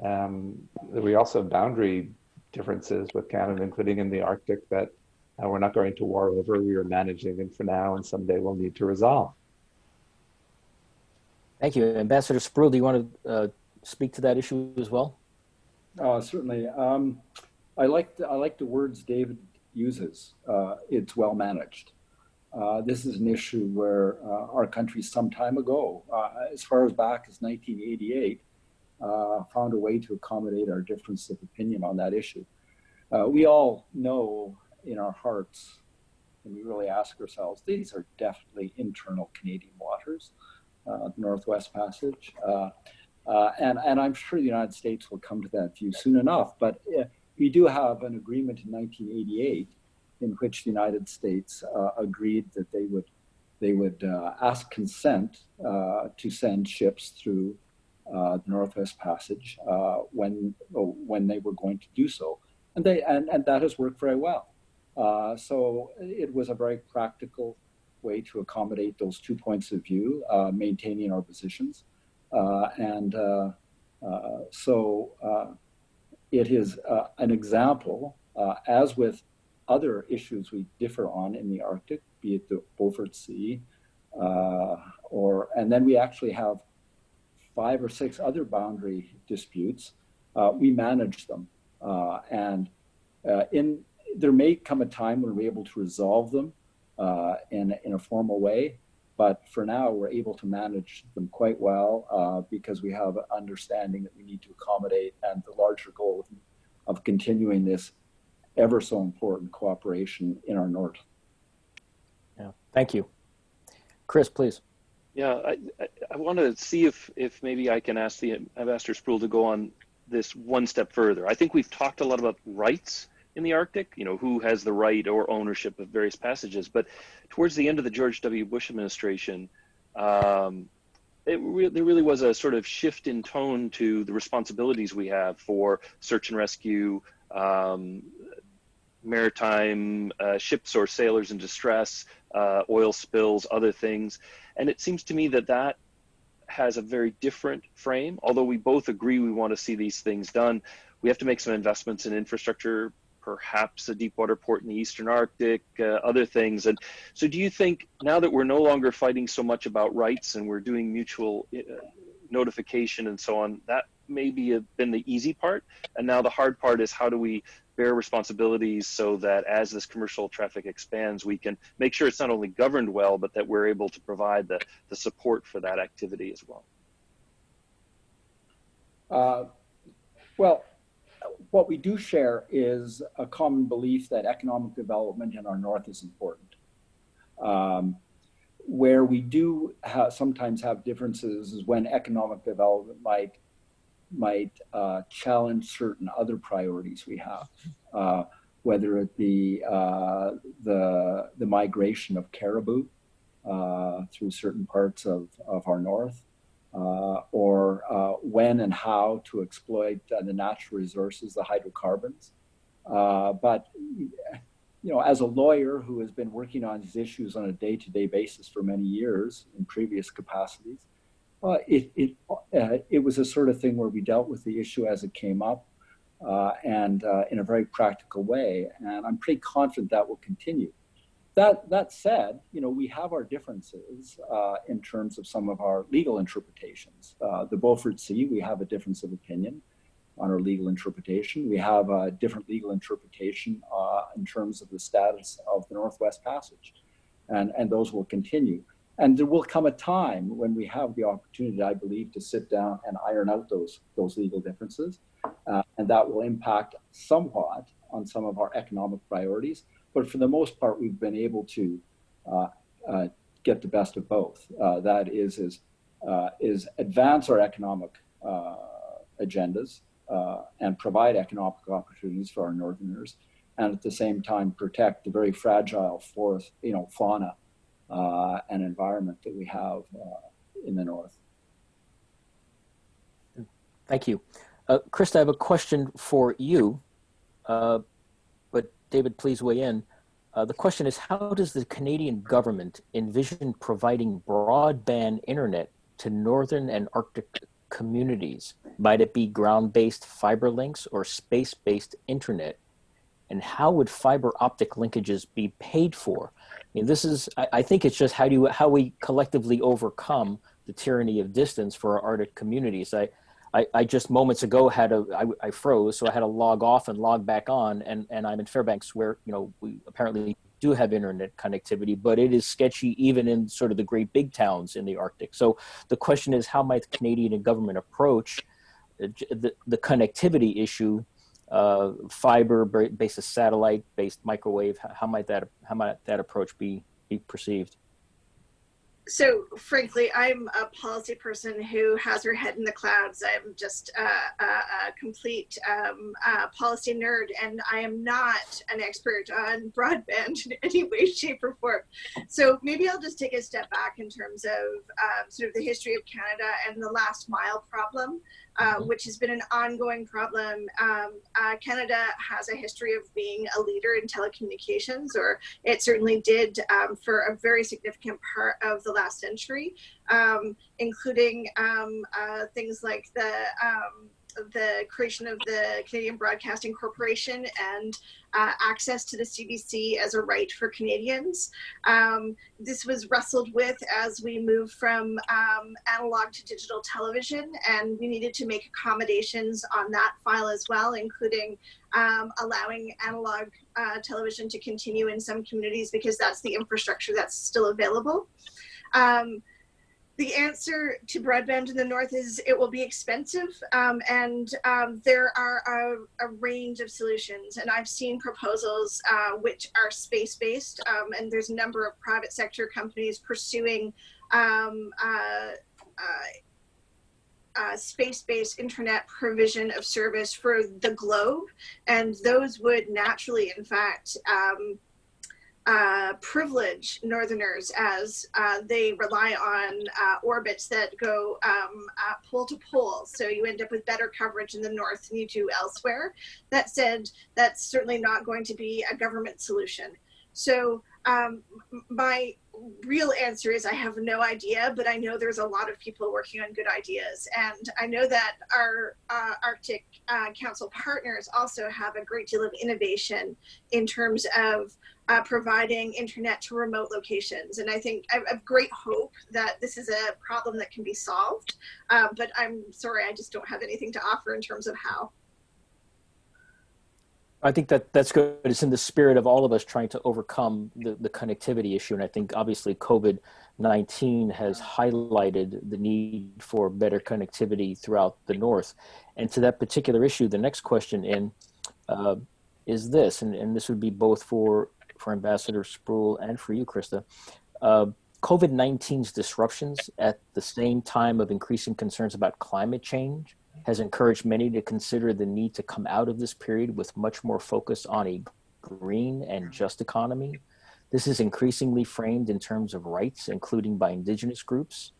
We also have boundary differences with Canada, including in the Arctic, that we're not going to war over. We are managing them for now, and someday we'll need to resolve. Thank you. Ambassador Sproul, do you want to speak to that issue as well? Certainly. I like the words David uses. It's well managed. This is an issue where our country some time ago, as far as back as 1988, found a way to accommodate our difference of opinion on that issue. We all know in our hearts, and we really ask ourselves, these are definitely internal Canadian waters, the Northwest Passage. And I'm sure the United States will come to that view soon enough. But we do have an agreement in 1988 in which the United States agreed that they would ask consent to send ships through the Northwest Passage when they were going to do so, and that has worked very well. So it was a very practical way to accommodate those 2 points of view, maintaining our positions. So it is an example, as with other issues we differ on in the Arctic, be it the Beaufort Sea, and then we actually have 5 or 6 other boundary disputes. We manage them, there may come a time when we're able to resolve them in a formal way. But for now, we're able to manage them quite well because we have an understanding that we need to accommodate and the larger goal of continuing this ever so important cooperation in our north. Yeah, thank you. Chris, please. Yeah, I want to see if maybe I can ask the Ambassador Sproul to go on this one step further. I think we've talked a lot about rights in the Arctic, who has the right or ownership of various passages. But towards the end of the George W. Bush administration, there really was a sort of shift in tone to the responsibilities we have for search and rescue, maritime ships or sailors in distress, oil spills, other things. And it seems to me that has a very different frame. Although we both agree we want to see these things done, we have to make some investments in infrastructure perhaps a deep water port in the Eastern Arctic, other things. And so do you think now that we're no longer fighting so much about rights and we're doing mutual notification and so on, that maybe have been the easy part? And now the hard part is how do we bear responsibilities so that as this commercial traffic expands, we can make sure it's not only governed well, but that we're able to provide the support for that activity as well? Well, what we do share is a common belief that economic development in our north is important. Where we do sometimes have differences is when economic development might challenge certain other priorities we have, whether it be the migration of caribou through certain parts of our north, or when and how to exploit the natural resources, the hydrocarbons. But as a lawyer who has been working on these issues on a day-to-day basis for many years in previous capacities, it was a sort of thing where we dealt with the issue as it came up, and in a very practical way. And I'm pretty confident that will continue. That said, we have our differences in terms of some of our legal interpretations. The Beaufort Sea, we have a difference of opinion on our legal interpretation. We have a different legal interpretation in terms of the status of the Northwest Passage, and those will continue. And there will come a time when we have the opportunity, I believe, to sit down and iron out those legal differences, and that will impact somewhat on some of our economic priorities. But for the most part, we've been able to get the best of both. That is advance our economic agendas and provide economic opportunities for our northerners, and at the same time protect the very fragile forest, fauna and environment that we have in the north. Thank you. Krista, I have a question for you. But David, please weigh in. The question is, how does the Canadian government envision providing broadband internet to northern and Arctic communities? Might it be ground-based fiber links or space-based internet? And how would fiber optic linkages be paid for? I think it's just how we collectively overcome the tyranny of distance for our Arctic communities. I just moments ago I froze, so I had to log off and log back on, and I'm in Fairbanks where, we apparently do have internet connectivity, but it is sketchy even in sort of the great big towns in the Arctic. So the question is, how might the Canadian government approach the connectivity issue, fiber-based, satellite-based, microwave? How might that approach be perceived? So frankly, I'm a policy person who has her head in the clouds. I'm just a complete policy nerd, and I am not an expert on broadband in any way, shape, or form. So maybe I'll just take a step back in terms of sort of the history of Canada and the last mile problem, which has been an ongoing problem. Canada has a history of being a leader in telecommunications, or it certainly did for a very significant part of the last century, including things like the creation of the Canadian Broadcasting Corporation and access to the CBC as a right for Canadians. This was wrestled with as we moved from analog to digital television, and we needed to make accommodations on that file as well, including allowing analog television to continue in some communities because that's the infrastructure that's still available. The answer to broadband in the north is it will be expensive, and there are a range of solutions, and I've seen proposals which are space-based, and there's a number of private sector companies pursuing space-based internet provision of service for the globe, and those would naturally, in fact, privilege northerners as they rely on orbits that go pole to pole. So you end up with better coverage in the north than you do elsewhere. That said, that's certainly not going to be a government solution. So my real answer is I have no idea, but I know there's a lot of people working on good ideas. And I know that our Arctic Council partners also have a great deal of innovation in terms of providing internet to remote locations. And I think I have great hope that this is a problem that can be solved, but I'm sorry, I just don't have anything to offer in terms of how. I think that's good. It's in the spirit of all of us trying to overcome the connectivity issue. And I think obviously COVID-19 has highlighted the need for better connectivity throughout the North. And to that particular issue, the next question is this, and this would be both for Ambassador Sproul and for you, Krista. COVID-19's disruptions at the same time of increasing concerns about climate change has encouraged many to consider the need to come out of this period with much more focus on a green and just economy. This is increasingly framed in terms of rights, including by Indigenous groups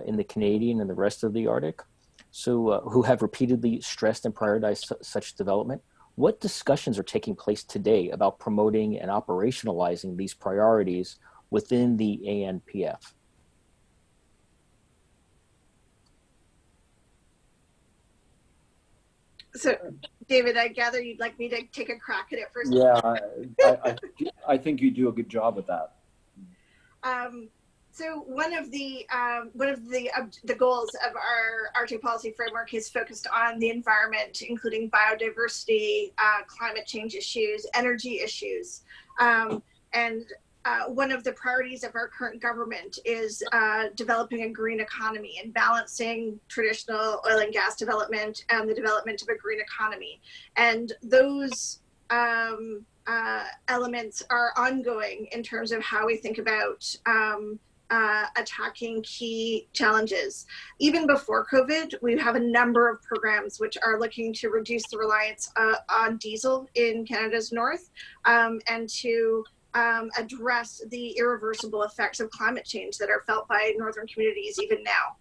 in the Canadian and the rest of the Arctic, so who have repeatedly stressed and prioritized such development. What discussions are taking place today about promoting and operationalizing these priorities within the ANPF? So, David, I gather you'd like me to take a crack at it first. Yeah, I think you do a good job with that. So one of the goals of our Arctic policy framework is focused on the environment, including biodiversity, climate change issues, energy issues, and one of the priorities of our current government is developing a green economy and balancing traditional oil and gas development and the development of a green economy. And those elements are ongoing in terms of how we think about attacking key challenges. Even before COVID, we have a number of programs which are looking to reduce the reliance on diesel in Canada's north and to address the irreversible effects of climate change that are felt by northern communities even now.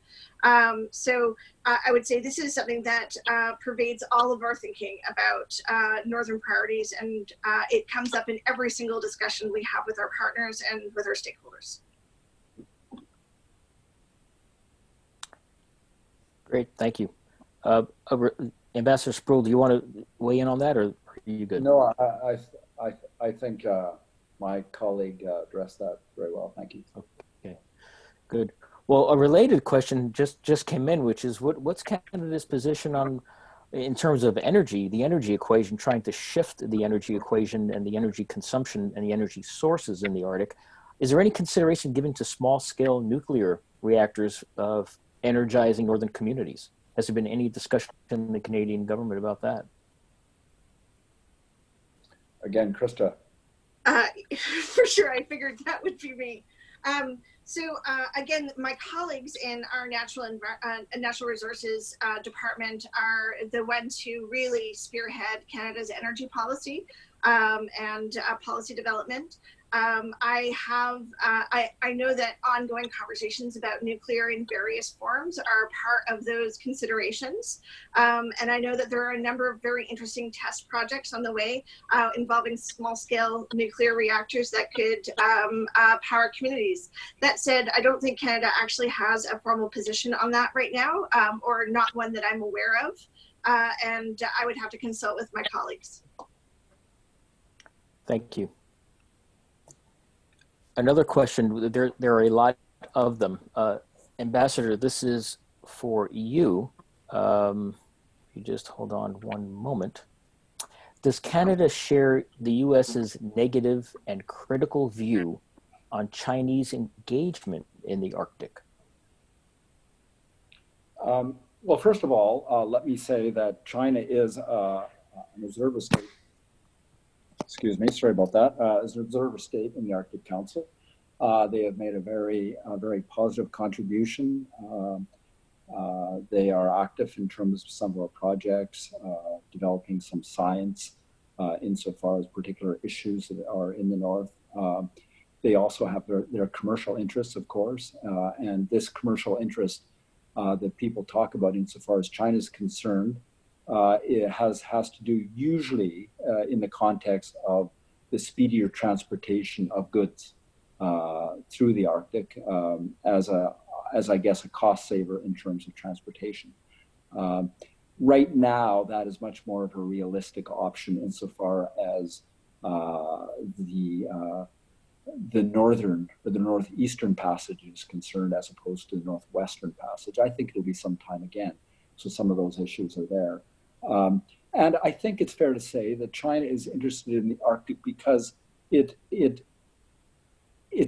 So I would say this is something that pervades all of our thinking about northern priorities, and it comes up in every single discussion we have with our partners and with our stakeholders. Great, thank you. Ambassador Sproul, do you want to weigh in on that, or are you good? No, I think my colleague addressed that very well. Thank you. Okay, good. Well, a related question just came in, which is what's Canada's position on, in terms of energy, the energy equation, trying to shift the energy equation and the energy consumption and the energy sources in the Arctic. Is there any consideration given to small-scale nuclear reactors of energizing northern communities? Has there been any discussion in the Canadian government about that? Again, Krista. For sure, I figured that would be me. So again, my colleagues in our natural resources department are the ones who really spearhead Canada's energy policy and policy development. I know that ongoing conversations about nuclear in various forms are part of those considerations. And I know that there are a number of very interesting test projects on the way involving small scale nuclear reactors that could power communities. That said, I don't think Canada actually has a formal position on that right now, or not one that I'm aware of. And I would have to consult with my colleagues. Thank you. Another question, there are a lot of them. Ambassador, this is for you. You just hold on one moment. Does Canada share the US's negative and critical view on Chinese engagement in the Arctic? Well, first of all, let me say that China is an observer state. Excuse me, sorry about that. As an observer state in the Arctic Council, they have made a very positive contribution. They are active in terms of some of our projects, developing some science insofar as particular issues that are in the north. They also have their commercial interests, of course, and this commercial interest that people talk about insofar as China is concerned, it has to do usually in the context of the speedier transportation of goods through the Arctic as I guess, a cost saver in terms of transportation. Right now, that is much more of a realistic option insofar as the northern or the northeastern passage is concerned, as opposed to the northwestern passage. I think it'll be some time again. So some of those issues are there. And I think it's fair to say that China is interested in the Arctic because it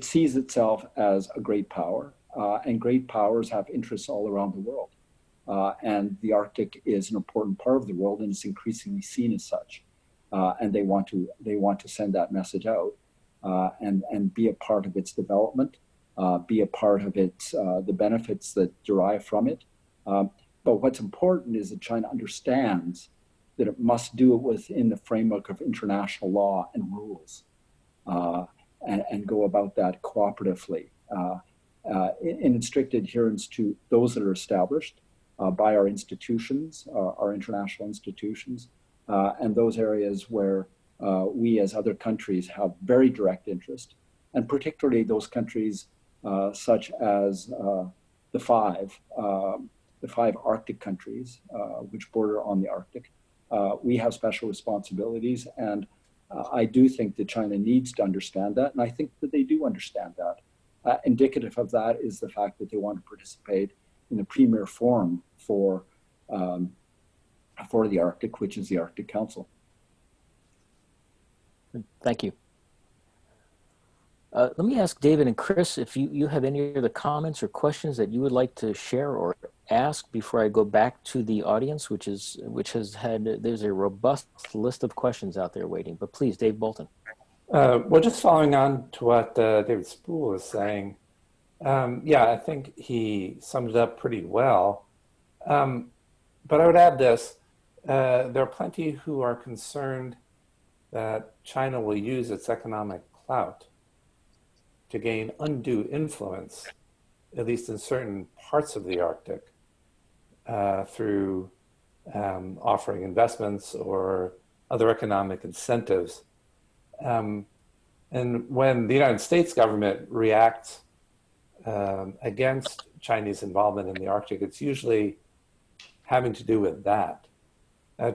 sees itself as a great power, and great powers have interests all around the world. And the Arctic is an important part of the world, and it's increasingly seen as such. And they want to send that message out and be a part of its development, be a part of its the benefits that derive from it. But what's important is that China understands that it must do it within the framework of international law and rules, and go about that cooperatively in strict adherence to those that are established by our institutions, our international institutions, and those areas where we as other countries have very direct interest, and particularly those countries such as the five Arctic countries which border on the Arctic. We have special responsibilities, and I do think that China needs to understand that, and I think that they do understand that. Indicative of that is the fact that they want to participate in the premier forum for the Arctic, which is the Arctic Council. Thank you. Let me ask David and Chris if you have any other comments or questions that you would like to share or ask before I go back to the audience, there's a robust list of questions out there waiting. But please, Dave Bolton. Well, just following on to what David Sproul was saying, yeah, I think he summed it up pretty well. But I would add this, there are plenty who are concerned that China will use its economic clout to gain undue influence, at least in certain parts of the Arctic, through offering investments or other economic incentives. And when the United States government reacts against Chinese involvement in the Arctic, it's usually having to do with that.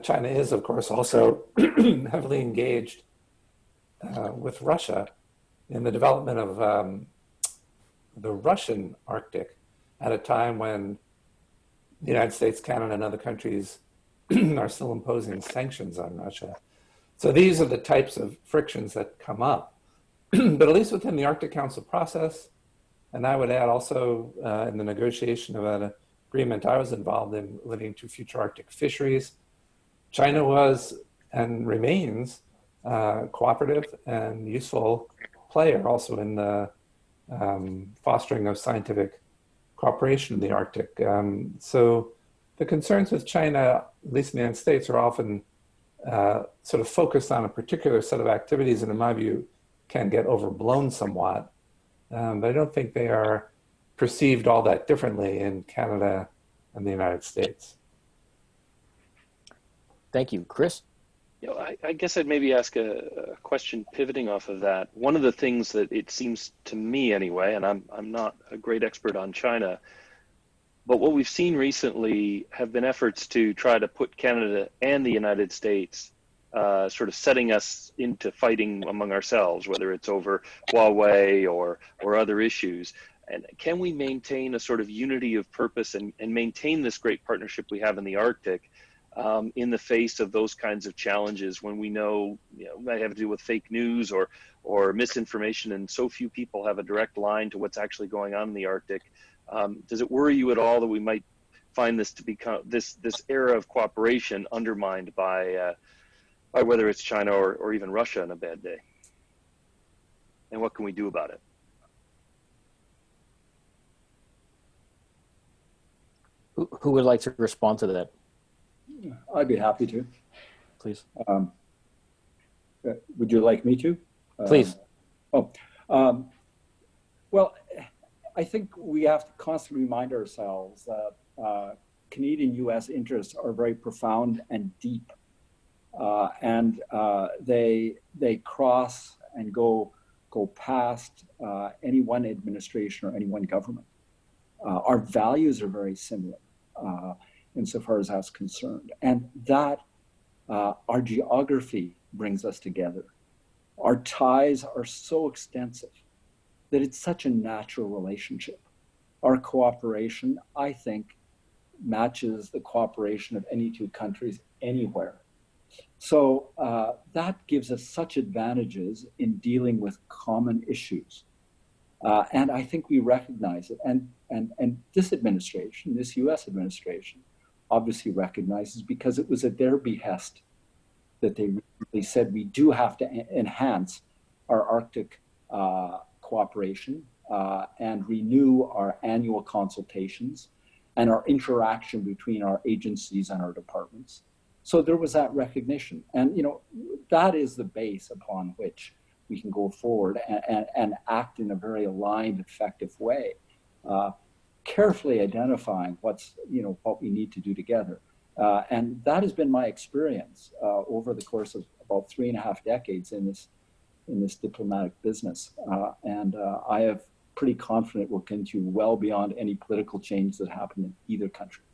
China is, of course, also heavily engaged with Russia in the development of the Russian Arctic at a time when the United States, Canada, and other countries are still imposing sanctions on Russia. So these are the types of frictions that come up. But at least within the Arctic Council process, and I would add also in the negotiation of an agreement I was involved in relating to future Arctic fisheries, China was and remains cooperative and useful player also in the fostering of scientific cooperation in the Arctic. So the concerns with China, at least in the United States, are often sort of focused on a particular set of activities, and in my view, can get overblown somewhat. But I don't think they are perceived all that differently in Canada and the United States. Thank you. Chris? You know, I guess I'd maybe ask a question pivoting off of that. One of the things that it seems to me anyway, and I'm not a great expert on China, but what we've seen recently have been efforts to try to put Canada and the United States sort of setting us into fighting among ourselves, whether it's over Huawei or other issues. And can we maintain a sort of unity of purpose and maintain this great partnership we have in the Arctic in the face of those kinds of challenges when we know, might have to do with fake news or misinformation, and so few people have a direct line to what's actually going on in the Arctic? Does it worry you at all that we might find this to become this era of cooperation undermined by whether it's China or even Russia on a bad day? And what can we do about it? Who would like to respond to that? I'd be happy to. Please. Would you like me to? Please. Well, I think we have to constantly remind ourselves that Canadian-U.S. interests are very profound and deep, and they cross and go go past any one administration or any one government. Our values are very similar insofar as that's concerned. And that our geography brings us together. Our ties are so extensive that it's such a natural relationship. Our cooperation, I think, matches the cooperation of any two countries anywhere. So that gives us such advantages in dealing with common issues. And I think we recognize it. And this administration, this US administration, obviously recognizes, because it was at their behest that they said we do have to enhance our Arctic cooperation and renew our annual consultations and our interaction between our agencies and our departments. So there was that recognition. And that is the base upon which we can go forward and act in a very aligned, effective way, carefully identifying what we need to do together. And that has been my experience over the course of about 3.5 decades in this diplomatic business. And I am pretty confident we'll continue well beyond any political change that happened in either country.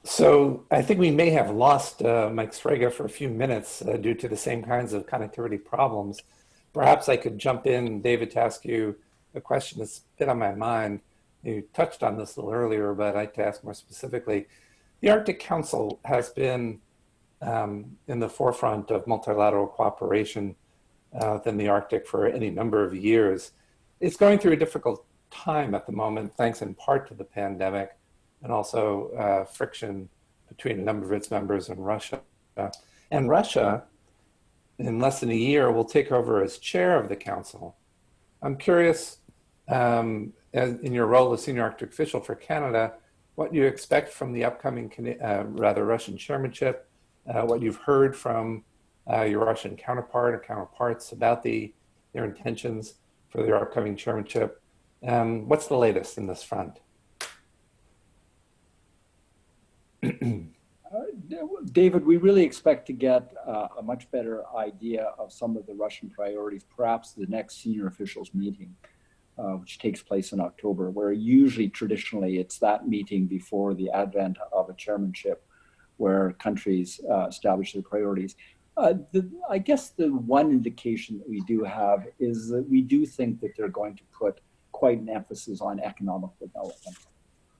So I think we may have lost Mike Sfraga for a few minutes due to the same kinds of connectivity problems. Perhaps I could jump in, David, to ask you a question that's been on my mind. You touched on this a little earlier, but I'd like to ask more specifically. The Arctic Council has been in the forefront of multilateral cooperation within the Arctic for any number of years. It's going through a difficult time at the moment, thanks in part to the pandemic, and also friction between a number of its members and Russia. And Russia, in less than a year, will take over as chair of the council. I'm curious, in your role as senior Arctic official for Canada, what you expect from the upcoming Russian chairmanship, what you've heard from your Russian counterpart or counterparts about their intentions for their upcoming chairmanship. What's the latest in this front? David, we really expect to get a much better idea of some of the Russian priorities, perhaps the next senior officials meeting, which takes place in October, where usually traditionally it's that meeting before the advent of a chairmanship where countries establish their priorities. I guess the one indication that we do have is that we do think that they're going to put quite an emphasis on economic development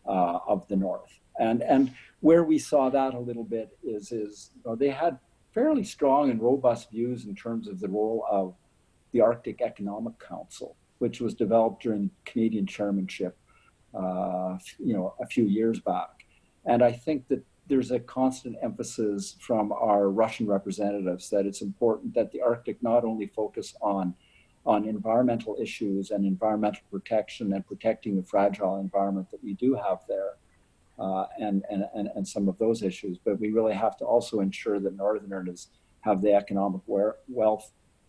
of the North. And where we saw that a little bit is they had fairly strong and robust views in terms of the role of the Arctic Economic Council, which was developed during the Canadian chairmanship, a few years back. And I think that there's a constant emphasis from our Russian representatives that it's important that the Arctic not only focus on environmental issues and environmental protection and protecting the fragile environment that we do have there, and some of those issues, but we really have to also ensure that Northerners have the economic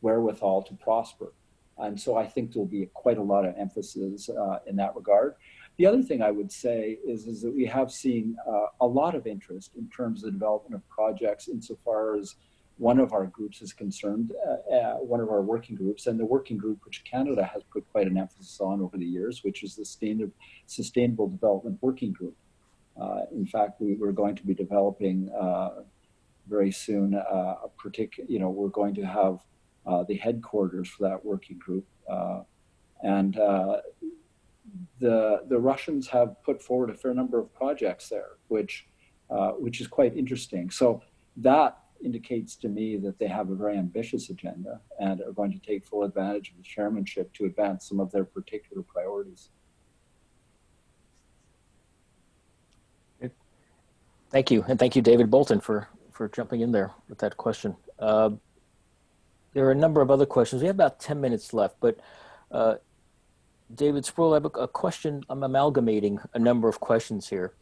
wherewithal to prosper. And so I think there'll be quite a lot of emphasis in that regard. The other thing I would say is that we have seen a lot of interest in terms of the development of projects insofar as one of our groups is concerned, one of our working groups, and the working group which Canada has put quite an emphasis on over the years, which is the Sustainable Development Working Group. In fact, we're going to be developing very soon we're going to have the headquarters for that working group. The Russians have put forward a fair number of projects there, which is quite interesting. So that indicates to me that they have a very ambitious agenda and are going to take full advantage of the chairmanship to advance some of their particular priorities. Thank you. And thank you, David Bolton, for jumping in there with that question. There are a number of other questions. We have about 10 minutes left, but David Sproul, I have a question. I'm amalgamating a number of questions here.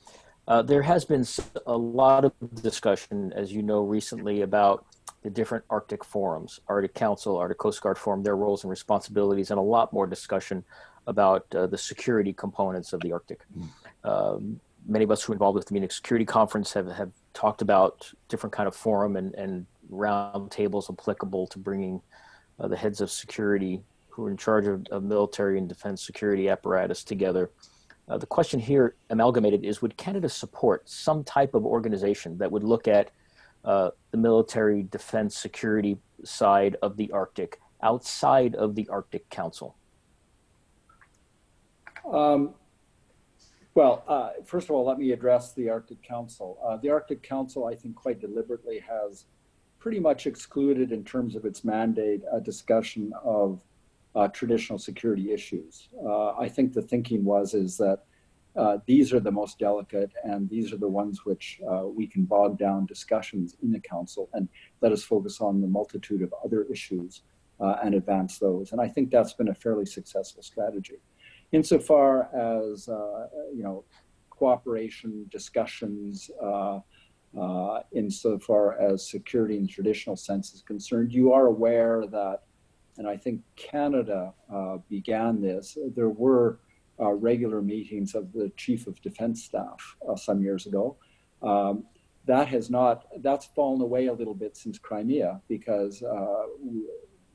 There has been a lot of discussion, as you know, recently about the different Arctic forums, Arctic Council, Arctic Coast Guard Forum, their roles and responsibilities, and a lot more discussion about the security components of the Arctic. Many of us who are involved with the Munich Security Conference have talked about different kind of forum and round tables applicable to bringing the heads of security who are in charge of military and defense security apparatus together. The question here, amalgamated, is would Canada support some type of organization that would look at the military defense security side of the Arctic outside of the Arctic Council? First of all, let me address the Arctic Council. The Arctic Council, I think, quite deliberately has pretty much excluded, in terms of its mandate, a discussion of traditional security issues. I think the thinking is that these are the most delicate, and these are the ones which we can bog down discussions in the Council and let us focus on the multitude of other issues and advance those. And I think that's been a fairly successful strategy. Insofar as cooperation discussions, insofar as security in the traditional sense is concerned, you are aware that, and I think Canada began this, there were regular meetings of the Chief of Defense Staff some years ago. That's fallen away a little bit since Crimea, because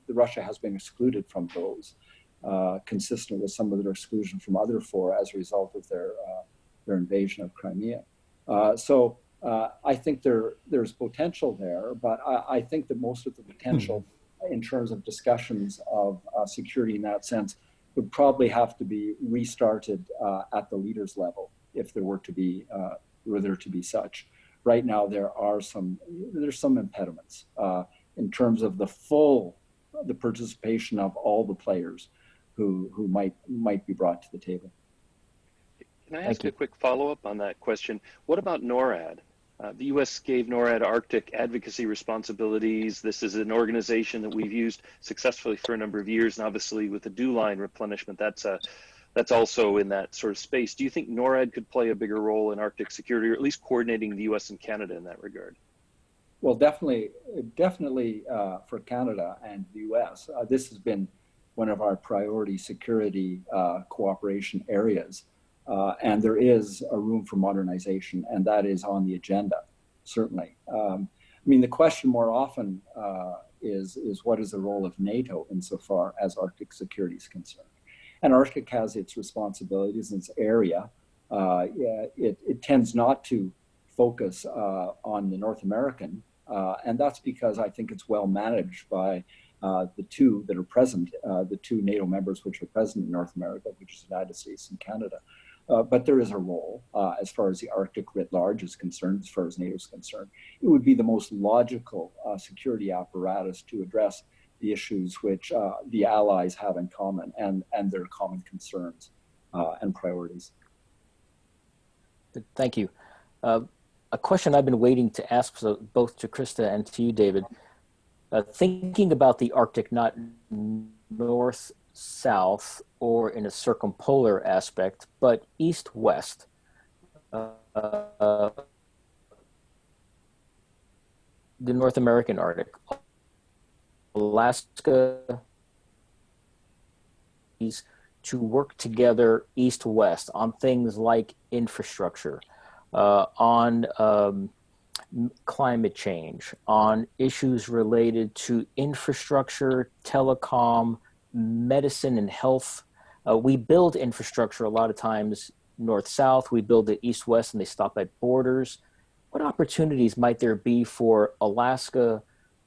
Russia has been excluded from those, consistent with some of their exclusion from other fora as a result of their invasion of Crimea. So I think there's potential there, but I think that most of the potential in terms of discussions of security in that sense would probably have to be restarted at the leaders level if there were to be such. Right now, there's some impediments in terms of the participation of all the players who might be brought to the table. Can I ask a quick follow-up on that question? What about NORAD? The U.S. gave NORAD Arctic advocacy responsibilities. This is an organization that we've used successfully for a number of years, and obviously with the dew line replenishment, that's also in that sort of space. Do you think NORAD could play a bigger role in Arctic security, or at least coordinating the U.S. and Canada in that regard? Well, definitely for Canada and the U.S., this has been one of our priority security cooperation areas. And there is a room for modernization, and that is on the agenda, certainly. The question more often is what is the role of NATO insofar as Arctic security is concerned? And Arctic has its responsibilities in its area. It tends not to focus on the North American, and that's because I think it's well managed by the two that are present, the two NATO members which are present in North America, which is the United States and Canada. But there is a role as far as the Arctic writ large is concerned, as far as NATO is concerned. It would be the most logical security apparatus to address the issues which the allies have in common and their common concerns and priorities. Thank you. A question I've been waiting to ask both to Krista and to you, David. Thinking about the Arctic, not north, south, or in a circumpolar aspect, but east-west. The North American Arctic, Alaska, to work together east-west on things like infrastructure, on climate change, on issues related to infrastructure, telecom, medicine and health. We build infrastructure a lot of times north-south. We build it east-west, and they stop at borders. What opportunities might there be for Alaska,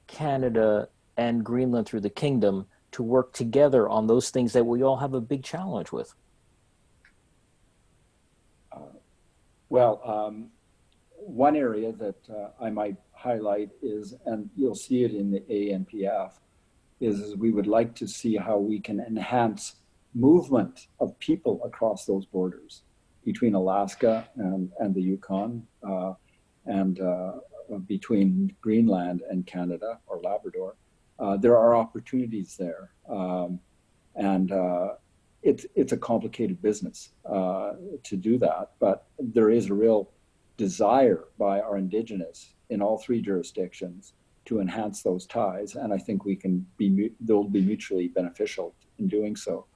Canada, and Greenland through the kingdom to work together on those things that we all have a big challenge with? One area that I might highlight is, and you'll see it in the ANPF, is we would like to see how we can enhance movement of people across those borders between Alaska and the Yukon, and between Greenland and Canada or Labrador. There are opportunities there, and it's a complicated business to do that, but there is a real desire by our Indigenous in all three jurisdictions to enhance those ties, and I think they'll be mutually beneficial in doing so.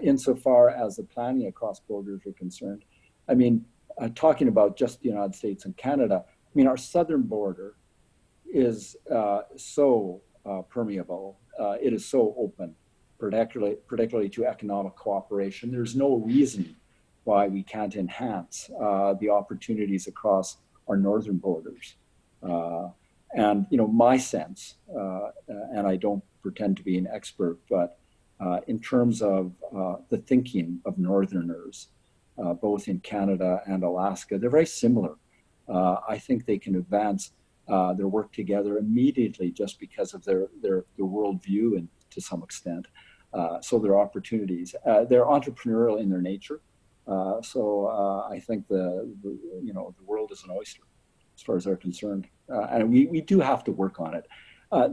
Insofar as the planning across borders are concerned, talking about just the United States and Canada, our southern border is so permeable it is so open, particularly to economic cooperation. There's no reason why we can't enhance the opportunities across our northern borders. And my sense, and I don't pretend to be an expert, but in terms of the thinking of Northerners, both in Canada and Alaska, they're very similar. I think they can advance their work together immediately just because of their worldview and to some extent. So their opportunities. They're entrepreneurial in their nature. So I think the world is an oyster as far as they're concerned. And we do have to work on it.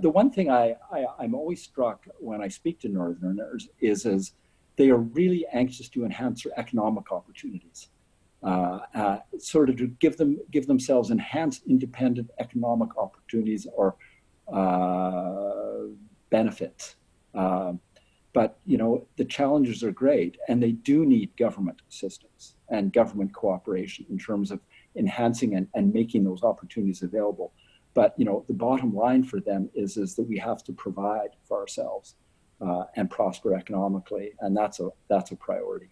The one thing I'm always struck when I speak to Northerners is they are really anxious to enhance their economic opportunities, sort of to give themselves enhanced independent economic opportunities or benefits. But the challenges are great, and they do need government assistance and government cooperation in terms of enhancing and making those opportunities available. But the bottom line for them is that we have to provide for ourselves and prosper economically, and that's a priority.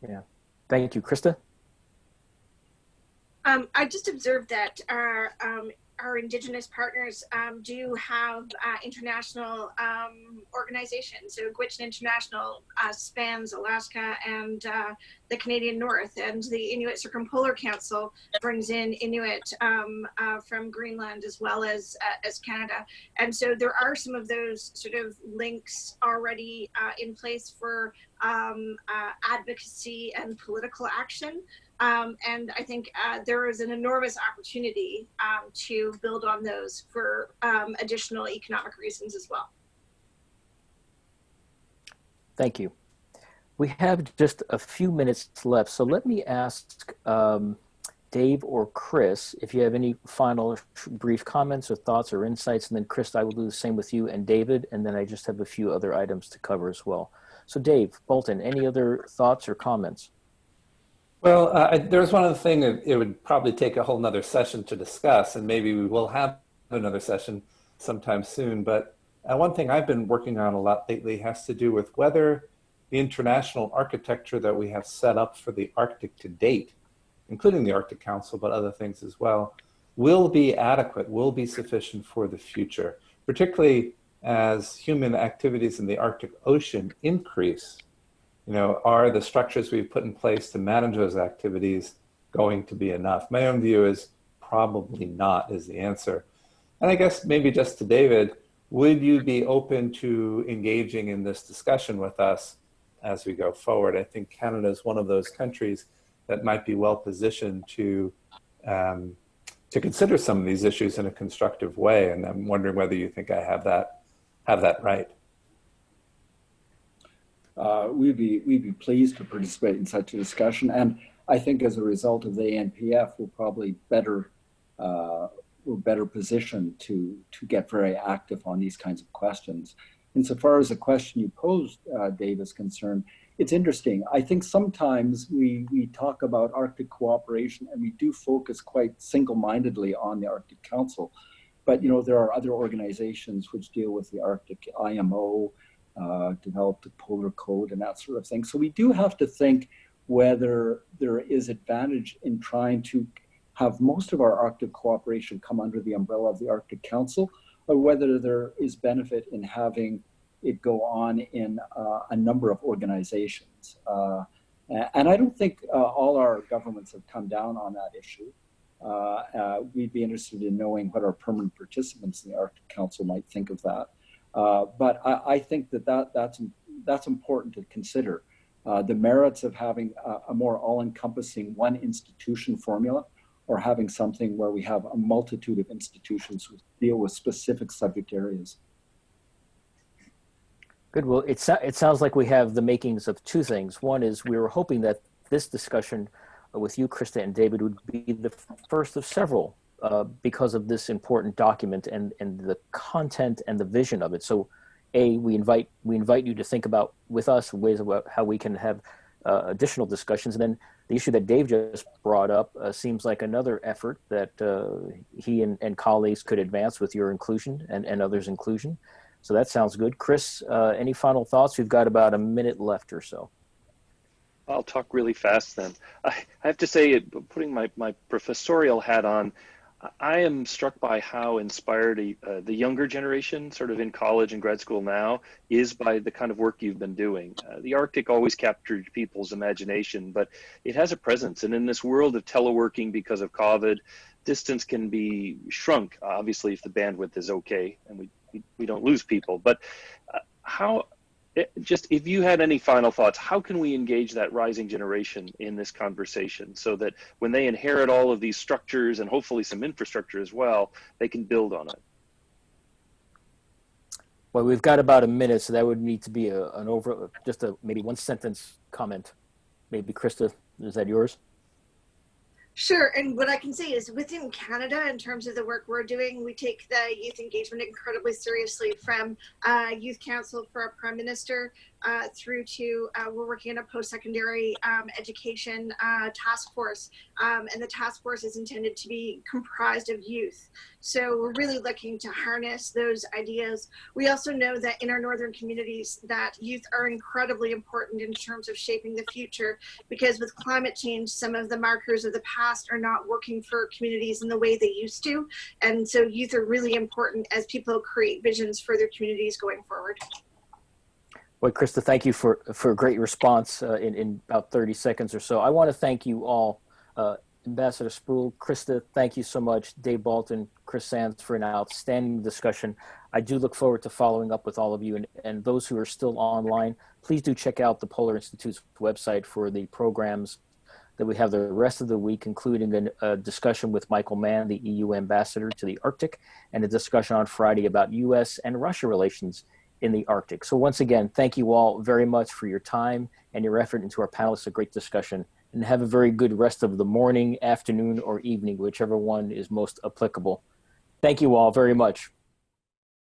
Yeah, thank you, Krista. I just observed that our Indigenous partners do have international organizations. So Gwich'in International spans Alaska and the Canadian North, and the Inuit Circumpolar Council brings in Inuit from Greenland as well as Canada. And so there are some of those sort of links already in place for advocacy and political action. And I think there is an enormous opportunity to build on those for additional economic reasons as well. Thank you. We have just a few minutes left, so let me ask Dave or Chris if you have any final brief comments or thoughts or insights, and then Chris, I will do the same with you and David, and then I just have a few other items to cover as well. So Dave, Bolton, any other thoughts or comments? Well, there's one other thing that it would probably take a whole nother session to discuss, and maybe we will have another session sometime soon. But one thing I've been working on a lot lately has to do with whether the international architecture that we have set up for the Arctic to date, including the Arctic Council, but other things as well, will be adequate, will be sufficient for the future, particularly as human activities in the Arctic Ocean increase. Are the structures we've put in place to manage those activities going to be enough? My own view is probably not, is the answer. And I guess maybe just to David, would you be open to engaging in this discussion with us as we go forward? I think Canada is one of those countries that might be well positioned to consider some of these issues in a constructive way. And I'm wondering whether you think I have that right. We'd be pleased to participate in such a discussion, and I think as a result of the ANPF, we're probably better positioned to get very active on these kinds of questions. Insofar as the question you posed, Dave, is concerned, it's interesting. I think sometimes we talk about Arctic cooperation, and we do focus quite single-mindedly on the Arctic Council, but there are other organizations which deal with the Arctic, IMO. Developed a polar code and that sort of thing. So we do have to think whether there is advantage in trying to have most of our Arctic cooperation come under the umbrella of the Arctic Council, or whether there is benefit in having it go on in a number of organizations. And I don't think all our governments have come down on that issue. We'd be interested in knowing what our permanent participants in the Arctic Council might think of that. But I think that's important to consider. The merits of having a more all-encompassing one institution formula, or having something where we have a multitude of institutions who deal with specific subject areas. Good. Well, it sounds like we have the makings of two things. One is we were hoping that this discussion with you, Krista and David, would be the first of several because of this important document and the content and the vision of it. So, we invite you to think about with us ways about how we can have additional discussions. And then the issue that Dave just brought up seems like another effort that he and colleagues could advance with your inclusion and others' inclusion. So that sounds good. Chris, any final thoughts? We've got about a minute left or so. I'll talk really fast then. I have to say, putting my professorial hat on, I am struck by how inspired the younger generation, sort of in college and grad school now, is by the kind of work you've been doing. The Arctic always captured people's imagination, but it has a presence. And in this world of teleworking because of COVID, distance can be shrunk, obviously, if the bandwidth is okay and we don't lose people. But just if you had any final thoughts, how can we engage that rising generation in this conversation so that when they inherit all of these structures and hopefully some infrastructure as well, they can build on it? Well, we've got about a minute, so that would need to be just a maybe one sentence comment. Maybe Krista, is that yours? Sure, and what I can say is within Canada, in terms of the work we're doing, we take the youth engagement incredibly seriously, from Youth Council for our Prime Minister through to we're working on a post-secondary education task force, and the task force is intended to be comprised of youth. So we're really looking to harness those ideas. We also know that in our northern communities that youth are incredibly important in terms of shaping the future, because with climate change, some of the markers of the past are not working for communities in the way they used to. And so youth are really important as people create visions for their communities going forward. Well, Krista, thank you for a great response in about 30 seconds or so. I want to thank you all, Ambassador Sproul, Krista, thank you so much, Dave Bolton, Chris Sands, for an outstanding discussion. I do look forward to following up with all of you, and those who are still online, please do check out the Polar Institute's website for the programs that we have the rest of the week, including a discussion with Michael Mann, the EU ambassador to the Arctic, and a discussion on Friday about U.S. and Russia relations in the Arctic. So once again, thank you all very much for your time and your effort into our panelists, a great discussion, and have a very good rest of the morning, afternoon, or evening, whichever one is most applicable. Thank you all very much.